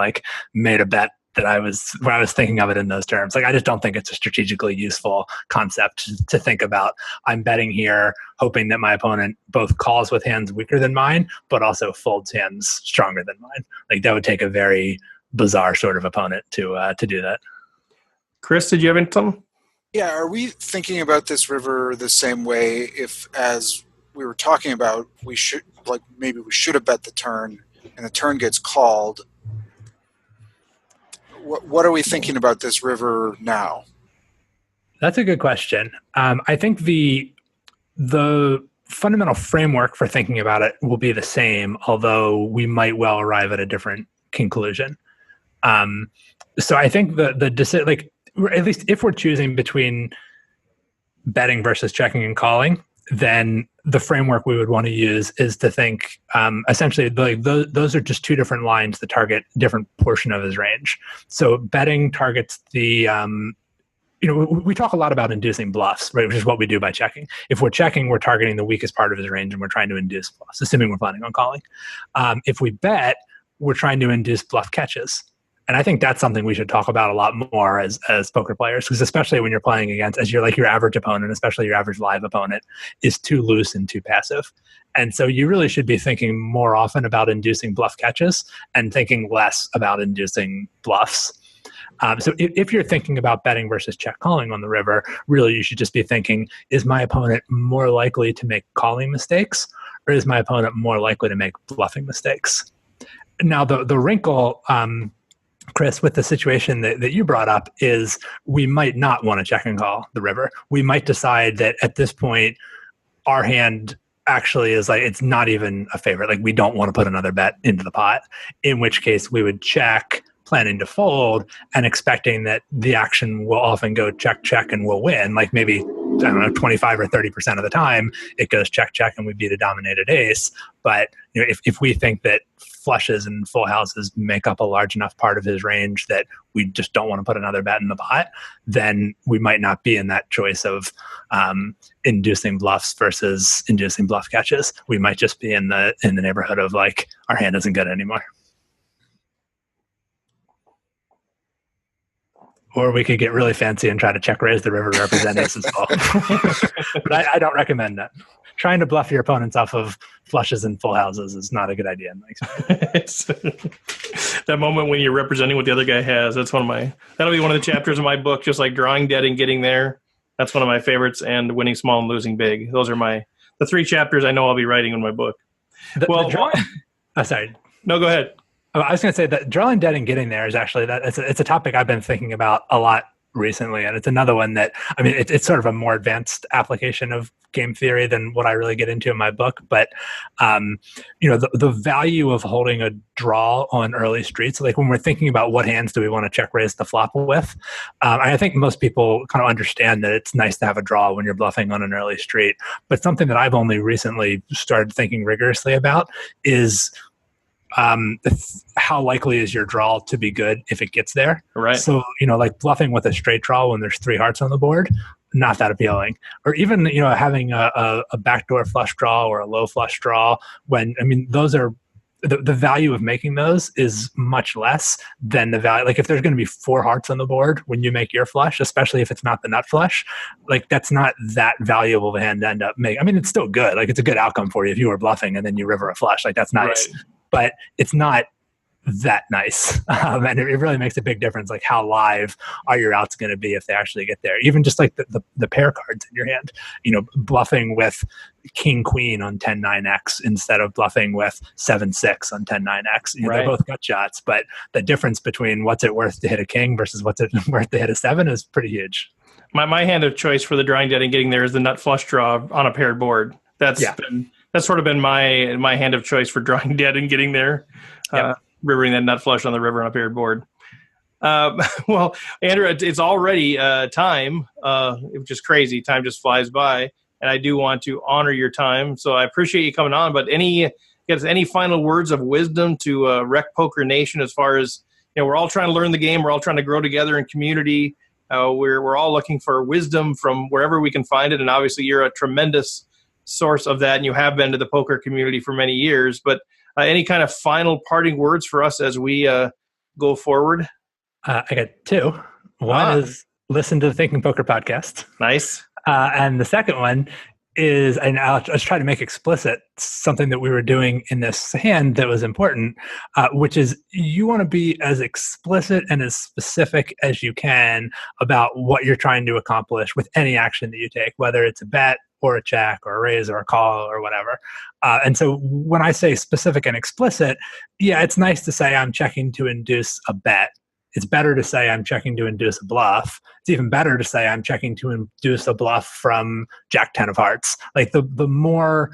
made a bet that I was thinking of it in those terms. I just don't think it's a strategically useful concept to think about. I'm betting here, hoping that my opponent both calls with hands weaker than mine, but also folds hands stronger than mine. That would take a very bizarre sort of opponent to do that. Chris, did you have something? Yeah, are we thinking about this river the same way as we were talking about, maybe we should have bet the turn, and the turn gets called. What are we thinking about this river now? That's a good question. I think the fundamental framework for thinking about it will be the same, although we might well arrive at a different conclusion. So I think at least if we're choosing between betting versus checking and calling, then the framework we would want to use is to think essentially those are just two different lines that target different portion of his range. So betting targets the we talk a lot about inducing bluffs, right, which is what we do by checking. If we're checking, we're targeting the weakest part of his range and we're trying to induce bluffs, assuming we're planning on calling. If we bet, we're trying to induce bluff catches. And I think that's something we should talk about a lot more as poker players, because especially when you're playing against, as you're like your average opponent, especially your average live opponent, is too loose and too passive. And so you really should be thinking more often about inducing bluff catches and thinking less about inducing bluffs. So if you're thinking about betting versus check calling on the river, really you should just be thinking, is my opponent more likely to make calling mistakes, or is my opponent more likely to make bluffing mistakes? Now, the wrinkle, Chris, with the situation that you brought up is we might not want to check and call the river. We might decide that at this point, our hand actually is like, it's not even a favorite. Like we don't want to put another bet into the pot, in which case we would check, planning to fold and expecting that the action will often go check, check, and we'll win. Like maybe, I don't know, 25 or 30% of the time it goes check, check, and we beat a dominated ace. But if we think that flushes and full houses make up a large enough part of his range that we just don't want to put another bet in the pot, then we might not be in that choice of inducing bluffs versus inducing bluff catches. We might just be in the neighborhood of like, our hand isn't good anymore. Or we could get really fancy and try to check raise the river to represent ace as well. But I don't recommend that. Trying to bluff your opponents off of flushes and full houses is not a good idea in my experience. That moment when you're representing what the other guy has, that'll be one of the chapters in my book, just like drawing dead and getting there. That's one of my favorites, and winning small and losing big. Those are the three chapters I know I'll be writing in my book. Sorry. No, go ahead. I was going to say that drawing dead and getting there is actually it's a topic I've been thinking about a lot recently, and it's another one that it's sort of a more advanced application of game theory than what I really get into in my book. But the value of holding a draw on early streets, like when we're thinking about what hands do we want to check raise the flop with, I think most people kind of understand that it's nice to have a draw when you're bluffing on an early street. But something that I've only recently started thinking rigorously about is how likely is your draw to be good if it gets there? Right. So, like bluffing with a straight draw when there's 3 hearts on the board, not that appealing. Or even, having a backdoor flush draw or a low flush draw when, those are, the value of making those is much less than the value. Like if there's going to be 4 hearts on the board when you make your flush, especially if it's not the nut flush, like that's not that valuable of a hand to end up making. It's still good. Like it's a good outcome for you if you were bluffing and then you river a flush. Like that's nice. Right. But it's not that nice. And it really makes a big difference, like how live are your outs going to be if they actually get there. Even just like the pair cards in your hand, bluffing with king queen on 10-9x instead of bluffing with 7-6 on 10-9x. Right. They're both gut shots, but the difference between what's it worth to hit a king versus what's it worth to hit a 7 is pretty huge. My hand of choice for the drawing dead and getting there is the nut flush draw on a paired board. That's sort of been my hand of choice for drawing dead and getting there. Rivering that nut flush on the river on a paired board. Well, Andrew, it's already time, which is crazy. Time just flies by, and I do want to honor your time. So I appreciate you coming on. But any final words of wisdom to RecPoker Nation as far as we're all trying to learn the game, we're all trying to grow together in community. We're all looking for wisdom from wherever we can find it, and obviously you're a tremendous source of that, and you have been to the poker community for many years. But any kind of final parting words for us as we go forward? I got 2. One is listen to the Thinking Poker podcast. Nice. And the second one is, and I'll just try to make explicit something that we were doing in this hand that was important, which is you want to be as explicit and as specific as you can about what you're trying to accomplish with any action that you take, whether it's a bet, or a check or a raise or a call or whatever. And so when I say specific and explicit, yeah, it's nice to say I'm checking to induce a bet. It's better to say I'm checking to induce a bluff. It's even better to say I'm checking to induce a bluff from Jack 10 of hearts. Like the more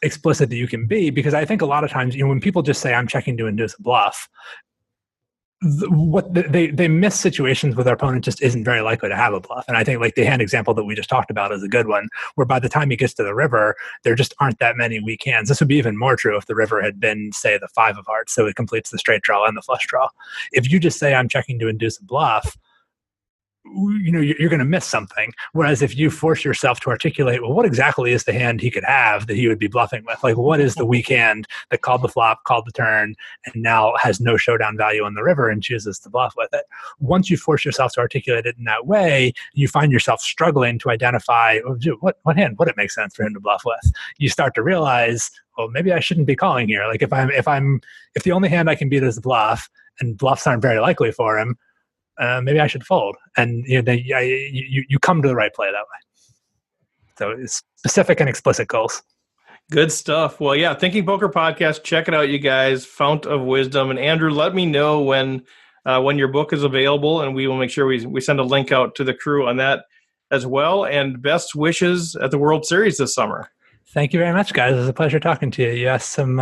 explicit that you can be, because I think a lot of times, when people just say I'm checking to induce a bluff, they miss situations where their opponent just isn't very likely to have a bluff. And I think like the hand example that we just talked about is a good one, where by the time he gets to the river, there just aren't that many weak hands. This would be even more true if the river had been, say, the 5 of hearts, so it completes the straight draw and the flush draw. If you just say I'm checking to induce a bluff, you're going to miss something. Whereas if you force yourself to articulate, well, what exactly is the hand he could have that he would be bluffing with? Like, what is the weak hand that called the flop, called the turn, and now has no showdown value on the river and chooses to bluff with it? Once you force yourself to articulate it in that way, you find yourself struggling to identify, what hand would it make sense for him to bluff with? You start to realize, well, maybe I shouldn't be calling here. Like if the only hand I can beat is the bluff, and bluffs aren't very likely for him, maybe I should fold. And you come to the right play that way. So it's specific and explicit goals. Good stuff. Well, yeah, Thinking Poker Podcast. Check it out, you guys. Fount of Wisdom. And Andrew, let me know when your book is available, and we will make sure we send a link out to the crew on that as well. And best wishes at the World Series this summer. Thank you very much, guys. It was a pleasure talking to you. You asked some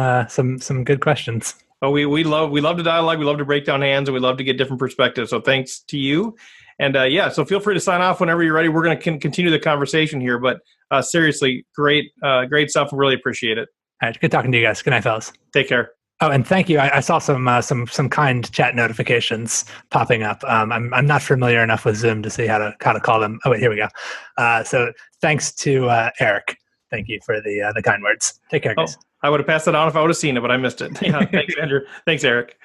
good questions. Oh, we love the dialogue. We love to break down hands, and we love to get different perspectives. So thanks to you. And so feel free to sign off whenever you're ready. We're going to continue the conversation here. But seriously, great stuff. We really appreciate it. All right, good talking to you guys. Good night, fellas. Take care. Oh, and thank you. I saw some kind chat notifications popping up. I'm not familiar enough with Zoom to see how to call them. Oh wait, here we go. So thanks to Eric. Thank you for the kind words. Take care, guys. I would have passed it on if I would have seen it, but I missed it. Yeah, thanks, Andrew. Thanks, Eric.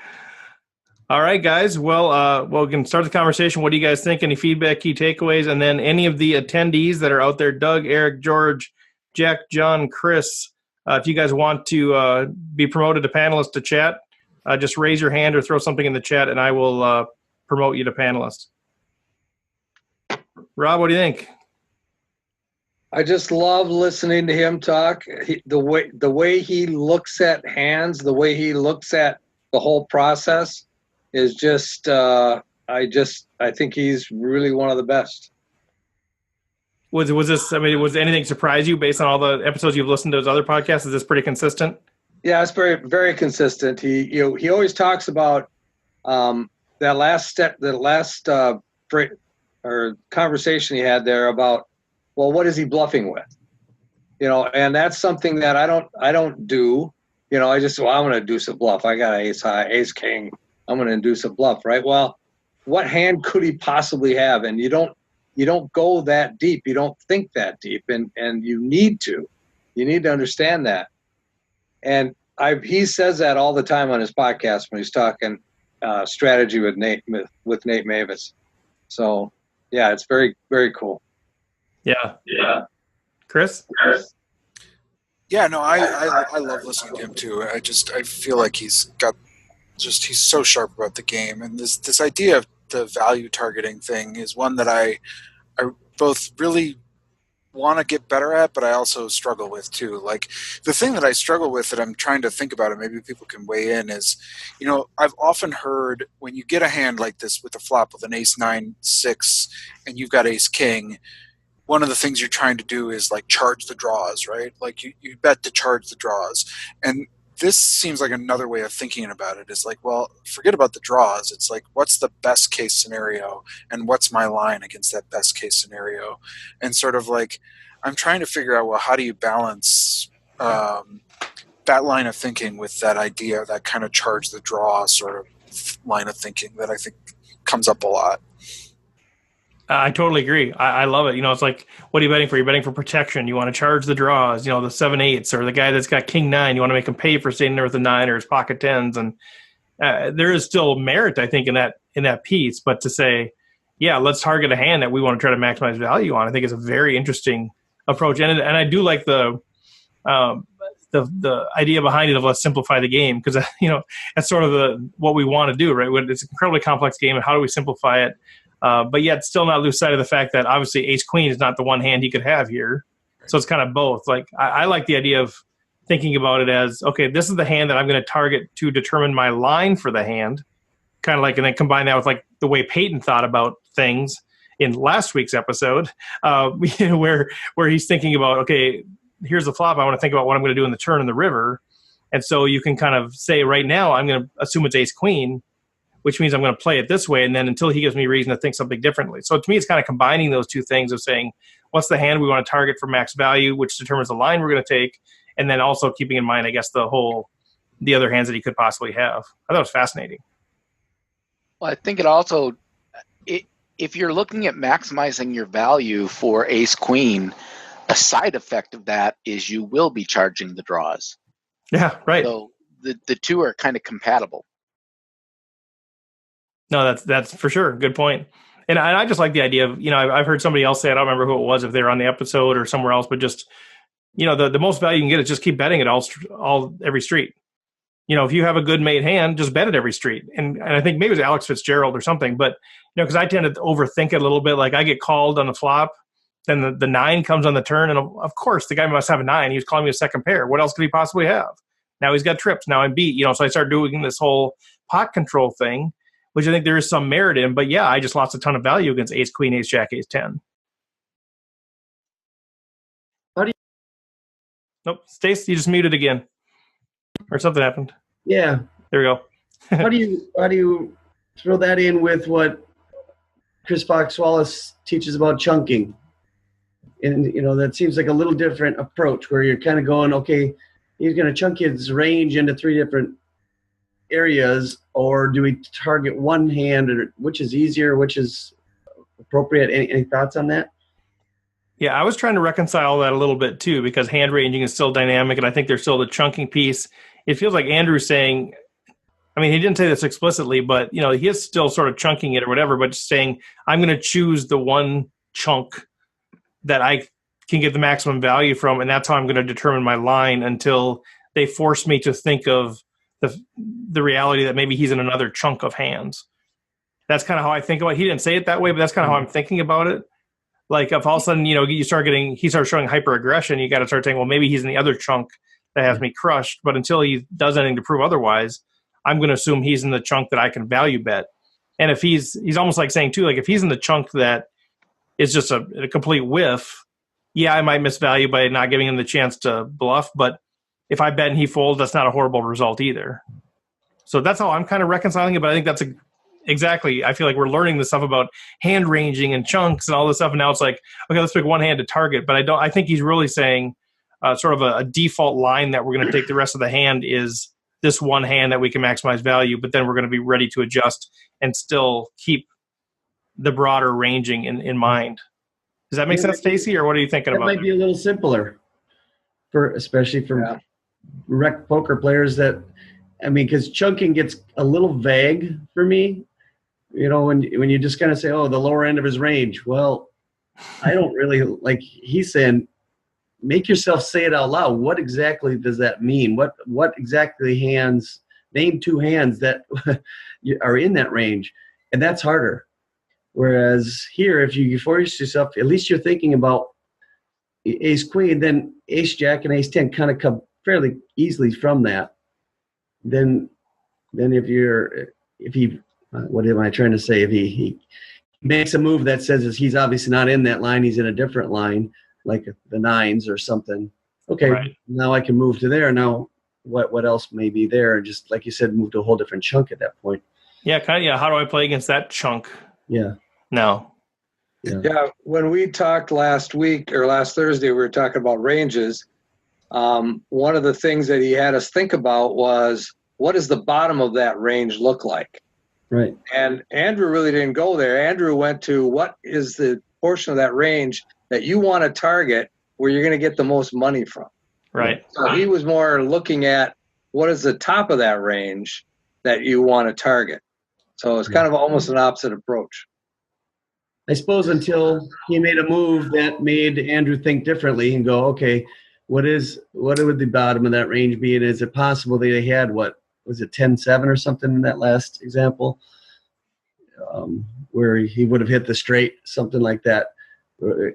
All right, guys. Well, we can start the conversation. What do you guys think? Any feedback, key takeaways? And then any of the attendees that are out there, Doug, Eric, George, Jack, John, Chris, if you guys want to be promoted to panelists to chat, just raise your hand or throw something in the chat, and I will promote you to panelist. Rob, what do you think? I just love listening to him talk. The way he looks at hands, the way he looks at the whole process is just. I think he's really one of the best. Was this? I mean, was anything surprise you based on all the episodes you've listened to his other podcasts? Is this pretty consistent? Yeah, it's very, very consistent. He always talks about that last step, or conversation he had there about, well, what is he bluffing with? And that's something that I don't do. I'm going to induce a bluff. I got ace high, ace king. I'm going to induce a bluff, right? Well, what hand could he possibly have? And you don't go that deep. You don't think that deep, and you need to. You need to understand that. And he says that all the time on his podcast when he's talking strategy with Nate Mavis. So yeah, it's very, very cool. Yeah. Chris? Yeah, no, I love listening to him too. I feel like he's so sharp about the game, and this idea of the value targeting thing is one that I both really want to get better at, but I also struggle with too. Like the thing that I struggle with that I'm trying to think about, and maybe people can weigh in, is, I've often heard when you get a hand like this with a flop with an ace 9-6 and you've got ace king, one of the things you're trying to do is like charge the draws, right? Like you bet to charge the draws. And this seems like another way of thinking about it is like, well, forget about the draws. It's like, what's the best case scenario and what's my line against that best case scenario? And sort of like, I'm trying to figure out, well, how do you balance that line of thinking with that idea, that kind of charge the draw sort of line of thinking that I think comes up a lot. I totally agree. I love it. It's like, what are you betting for? You're betting for protection. You want to charge the draws, the 7-8s, or the guy that's got king 9. You want to make him pay for staying there with the 9 or his pocket 10s. And there is still merit, I think, in that piece. But to say, yeah, let's target a hand that we want to try to maximize value on, I think is a very interesting approach. And I do like the idea behind it of let's simplify the game, because that's sort of what we want to do, right? It's an incredibly complex game, and how do we simplify it? but yet still not lose sight of the fact that obviously ace queen is not the one hand he could have here. So it's kind of both. Like I like the idea of thinking about it as, okay, this is the hand that I'm going to target to determine my line for the hand. Kind of like, and then combine that with like the way Peyton thought about things in last week's episode, where he's thinking about, okay, here's the flop. I want to think about what I'm going to do in the turn in the river. And so you can kind of say right now, I'm going to assume it's ace queen, which means I'm going to play it this way. And then until he gives me reason to think something differently. So to me, it's kind of combining those two things of saying, what's the hand we want to target for max value, which determines the line we're going to take. And then also keeping in mind, I guess, the other hands that he could possibly have. I thought it was fascinating. Well, I think it also, if you're looking at maximizing your value for ace queen, a side effect of that is you will be charging the draws. Yeah, right. So the two are kind of compatible. No, that's for sure. Good point. And I just like the idea of, I've heard somebody else say, I don't remember who it was, if they're on the episode or somewhere else, but just, the most value you can get is just keep betting it every street. If you have a good made hand, just bet it every street. And I think maybe it was Alex Fitzgerald or something, but, because I tend to overthink it a little bit. Like I get called on the flop, then the 9 comes on the turn. And of course, the guy must have a 9. He was calling me a second pair. What else could he possibly have? Now he's got trips. Now I'm beat. So I started doing this whole pot control thing, which I think there is some merit in. But yeah, I just lost a ton of value against ace queen, ace jack, ace 10. Nope. Stace, you just muted again. Or something happened. Yeah. There we go. How do you throw that in with what Chris Fox Wallace teaches about chunking? And that seems like a little different approach where you're kind of going, okay, he's going to chunk his range into 3 different areas, or do we target one hand, or which is easier, which is appropriate? Any thoughts on that? Yeah, I was trying to reconcile that a little bit too, because hand ranging is still dynamic, and I think there's still the chunking piece. It feels like Andrew's saying, I mean, he didn't say this explicitly, but he is still sort of chunking it or whatever, but just saying, I'm going to choose the one chunk that I can get the maximum value from, and that's how I'm going to determine my line until they force me to think of the reality that maybe he's in another chunk of hands. That's kind of how I think about it. He didn't say it that way, but that's kind of how I'm thinking about it. Like if all of a sudden, he starts showing hyper aggression, you got to start saying, well, maybe he's in the other chunk that has me crushed. But until he does anything to prove otherwise, I'm going to assume he's in the chunk that I can value bet. And if he's almost like saying too, like if he's in the chunk that is just a complete whiff, yeah, I might miss value by not giving him the chance to bluff. But if I bet and he folds, that's not a horrible result either. So that's how I'm kind of reconciling it. But I think that's exactly. I feel like we're learning this stuff about hand ranging and chunks and all this stuff. And now it's like, okay, let's pick one hand to target. But I think he's really saying sort of a default line that we're going to take the rest of the hand is this one hand that we can maximize value, but then we're going to be ready to adjust and still keep the broader ranging in mind. Does that make sense, Stacy, or what are you thinking about? That might be a little simpler, especially for rec poker players. Because chunking gets a little vague for me. When you just kind of say, oh, the lower end of his range. Well, I don't really like. He's saying, make yourself say it out loud. What exactly does that mean? What exactly hands? Name 2 hands that are in that range, and that's harder. Whereas here, if you force yourself, at least you're thinking about ace queen, then ace jack and ace 10 kind of come fairly easily from that. Then if he what am I trying to say? If he makes a move that says he's obviously not in that line, he's in a different line, like the 9s or something. Okay, right. Now I can move to there. Now what else may be there? And just like you said, move to a whole different chunk at that point. Yeah, kind of. Yeah, how do I play against that chunk? Yeah. No. Yeah. When we talked last week or last Thursday, we were talking about ranges. One of the things that he had us think about was, what does the bottom of that range look like? Right. And Andrew really didn't go there. Andrew went to, what is the portion of that range that you want to target where you're going to get the most money from? Right. So he was more looking at, what is the top of that range that you want to target? So it's kind of almost an opposite approach. I suppose until he made a move that made Andrew think differently and go, okay, what would the bottom of that range be? And is it possible they had, 10-7 or something in that last example? where he would have hit the straight, something like that. Oh,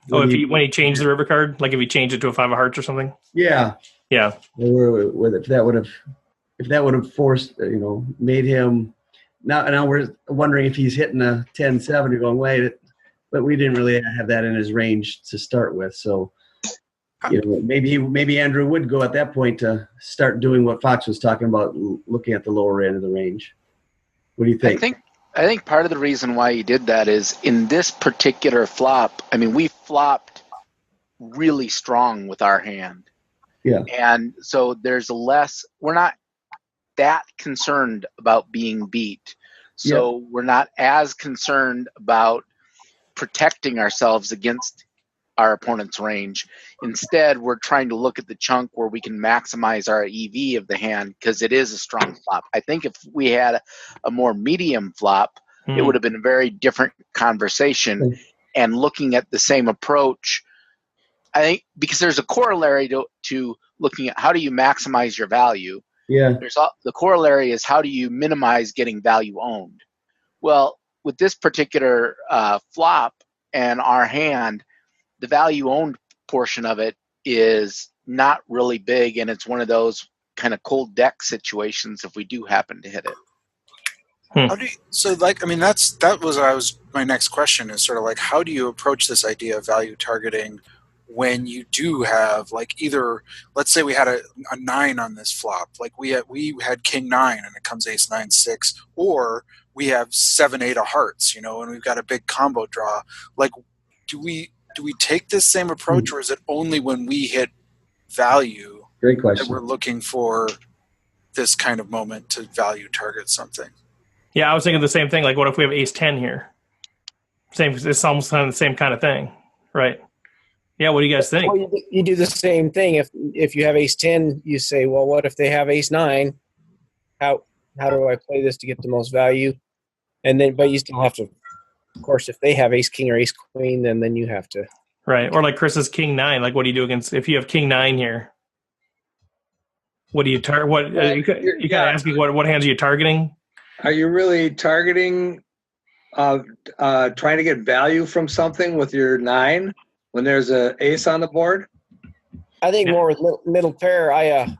when he changed the river card, like if he changed it to a 5 of hearts or something. Yeah. If that would have forced, made him. Now we're wondering if he's hitting a 10-7. You're going, wait, but we didn't really have that in his range to start with. So, maybe Andrew would go at that point to start doing what Fox was talking about, looking at the lower end of the range. What do you think? I think part of the reason why he did that is in this particular flop, I mean, we flopped really strong with our hand. Yeah. And so we're not that concerned about being beat. So we're not as concerned about protecting ourselves against our opponent's range. Instead, we're trying to look at the chunk where we can maximize our EV of the hand because it is a strong flop. I think if we had a more medium flop, it would have been a very different conversation. And looking at the same approach, I think because there's a corollary to looking at how do you maximize your value. Yeah. The corollary is how do you minimize getting value owned. Well, with this particular flop and our hand, the value owned portion of it is not really big, and it's one of those kind of cold deck situations if we do happen to hit it. That was my next question is sort of like, how do you approach this idea of value targeting when you do have either, let's say we had a 9 on this flop, like we had king 9 and it comes ace 9 6, or we have 7 8 of hearts, and we've got a big combo draw. Like, do we take this same approach, or is it only when we hit value Great question. that we're looking for this kind of moment to value target something? Yeah, I was thinking the same thing. Like, what if we have ace 10 here? It's almost kind of the same kind of thing, right? Yeah, what do you guys think? Well, you do the same thing. If you have ace 10, you say, well, what if they have ace 9? How do I play this to get the most value? But you still have to, of course, if they have ace king or ace queen, then you have to. Right, or like Chris's king 9. Like, what do you do against if you have king 9 here? What do you target? What you kind of asking what hands are you targeting? Are you really targeting trying to get value from something with your 9 when there's an ace on the board? I think more with middle pair. I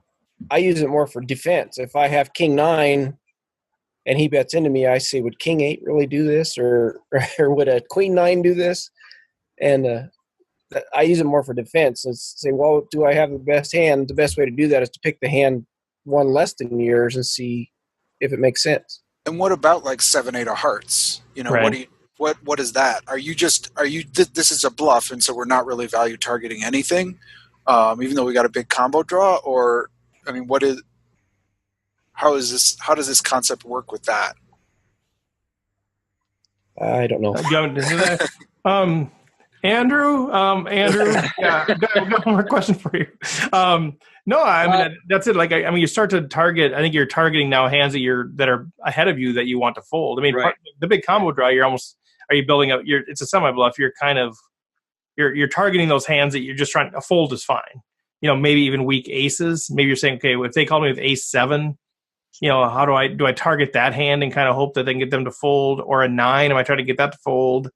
use it more for defense. If I have king 9 and he bets into me, I say, would king 8 really do this, or would a queen 9 do this? And I use it more for defense. And say, well, do I have the best hand? The best way to do that is to pick the hand one less than yours and see if it makes sense. And what about like 7 8 of hearts? Right. What is that? Are you this is a bluff, and so we're not really value targeting anything, even though we got a big combo draw? Or I mean, how does this concept work with that? I don't know. Andrew, yeah, I've got one more question for you. No, I mean that's it. Like, I mean, you start to target. I think you're targeting now hands that are ahead of you that you want to fold. I mean, right. The big combo draw, are you building up? It's a semi bluff. You're kind of you're targeting those hands that you're just trying to fold is fine. Maybe even weak aces. Maybe you're saying, okay, if they call me with ace 7, how do I target that hand and kind of hope that they can get them to fold, or a 9? Am I trying to get that to fold?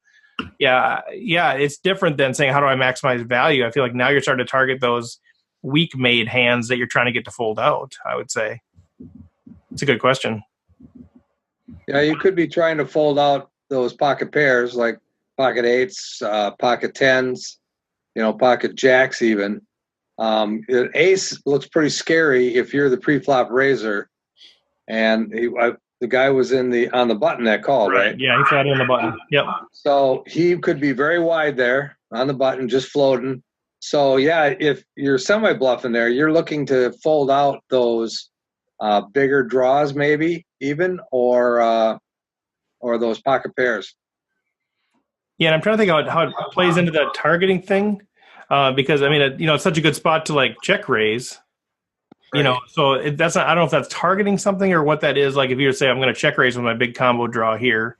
Yeah, it's different than saying, how do I maximize value? I feel like now you're starting to target those weak-made hands that you're trying to get to fold out, I would say. It's a good question. Yeah, you could be trying to fold out those pocket pairs, like pocket 8s, pocket 10s, pocket jacks even. Ace looks pretty scary if you're the pre-flop raiser. And the guy was on the button that called, right? Yeah, he flat in the button. Yep. So he could be very wide there on the button, just floating. So yeah, if you're semi-bluffing there, you're looking to fold out those bigger draws, maybe even, or those pocket pairs. Yeah, and I'm trying to think about how it plays into that targeting thing, because I mean, it's such a good spot to like check raise. Right. So that's not. I don't know if that's targeting something or what that is. Like if you were to say, I'm going to check raise with my big combo draw here.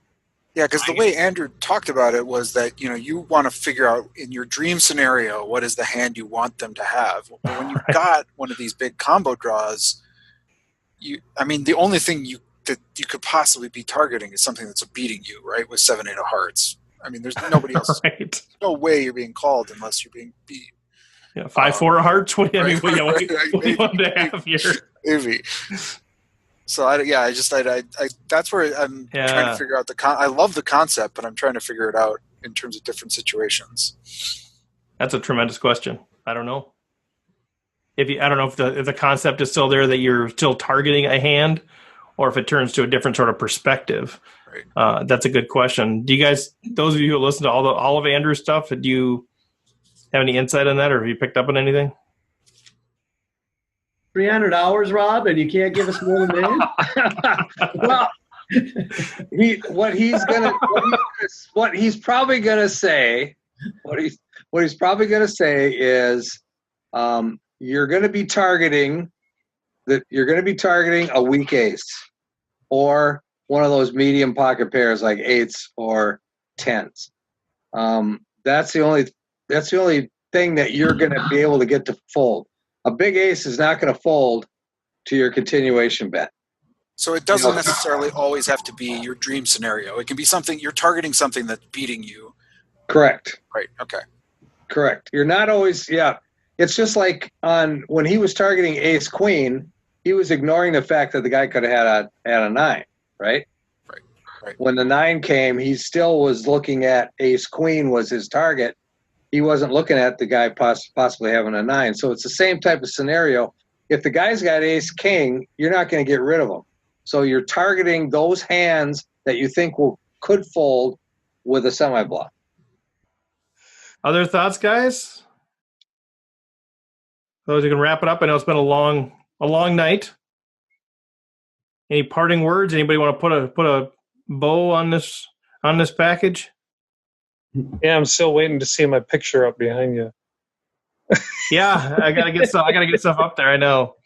Yeah, because the way Andrew talked about it was that you want to figure out in your dream scenario what is the hand you want them to have. But when you've got one of these big combo draws, the only thing that you could possibly be targeting is something that's beating you, right? With 7-8 of hearts. I mean, there's nobody else. Right. No way you're being called unless you're being beat. Yeah, 5-4 of hearts. What do you, Right, what do right, you want to have here? Maybe. So I that's where I'm trying to figure out I love the concept, but I'm trying to figure it out in terms of different situations. That's a tremendous question. I don't know. I don't know if the concept is still there that you're still targeting a hand, or if it turns to a different sort of perspective. Right. That's a good question. Do you guys, those of you who listen to all of Andrew's stuff, do you have any insight on that, or have you picked up on anything? 300 hours, Rob, and you can't give us more than that? Well, what he's probably gonna say is you're gonna be targeting a weak ace or one of those medium pocket pairs like 8s or 10s. That's the only thing that you're gonna be able to get to fold. A big ace is not going to fold to your continuation bet. So it doesn't necessarily always have to be your dream scenario. It can be something you're targeting, something that's beating you. Correct. Right. Okay. Correct. You're not always. Yeah. It's just like when he was targeting ace queen, he was ignoring the fact that the guy could have had a 9. Right. Right. When the 9 came, he still was looking at ace queen was his target. He wasn't looking at the guy possibly having a 9. So it's the same type of scenario. If the guy's got ace king, you're not going to get rid of him. So you're targeting those hands that you think could fold with a semi-bluff. Other thoughts, guys? Those who can wrap it up. I know it's been a long night. Any parting words? Anybody want to put a bow on this package? Yeah, I'm still waiting to see my picture up behind you. Yeah, I gotta get stuff up there. I know.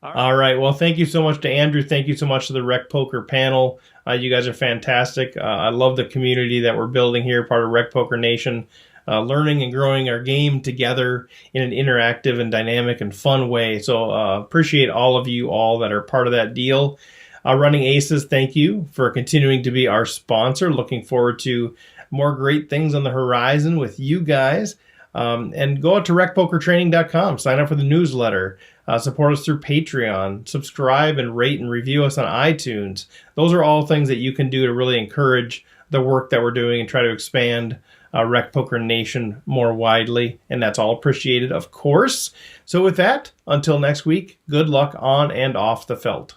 All right. Well, thank you so much to Andrew. Thank you so much to the RecPoker panel. You guys are fantastic. I love the community that we're building here, part of RecPoker Nation, learning and growing our game together in an interactive and dynamic and fun way. So appreciate all of you all that are part of that deal. Running Aces, thank you for continuing to be our sponsor. Looking forward to more great things on the horizon with you guys. And go out to recpokertraining.com. Sign up for the newsletter. Support us through Patreon. Subscribe and rate and review us on iTunes. Those are all things that you can do to really encourage the work that we're doing and try to expand RecPoker Nation more widely. And that's all appreciated, of course. So with that, until next week, good luck on and off the felt.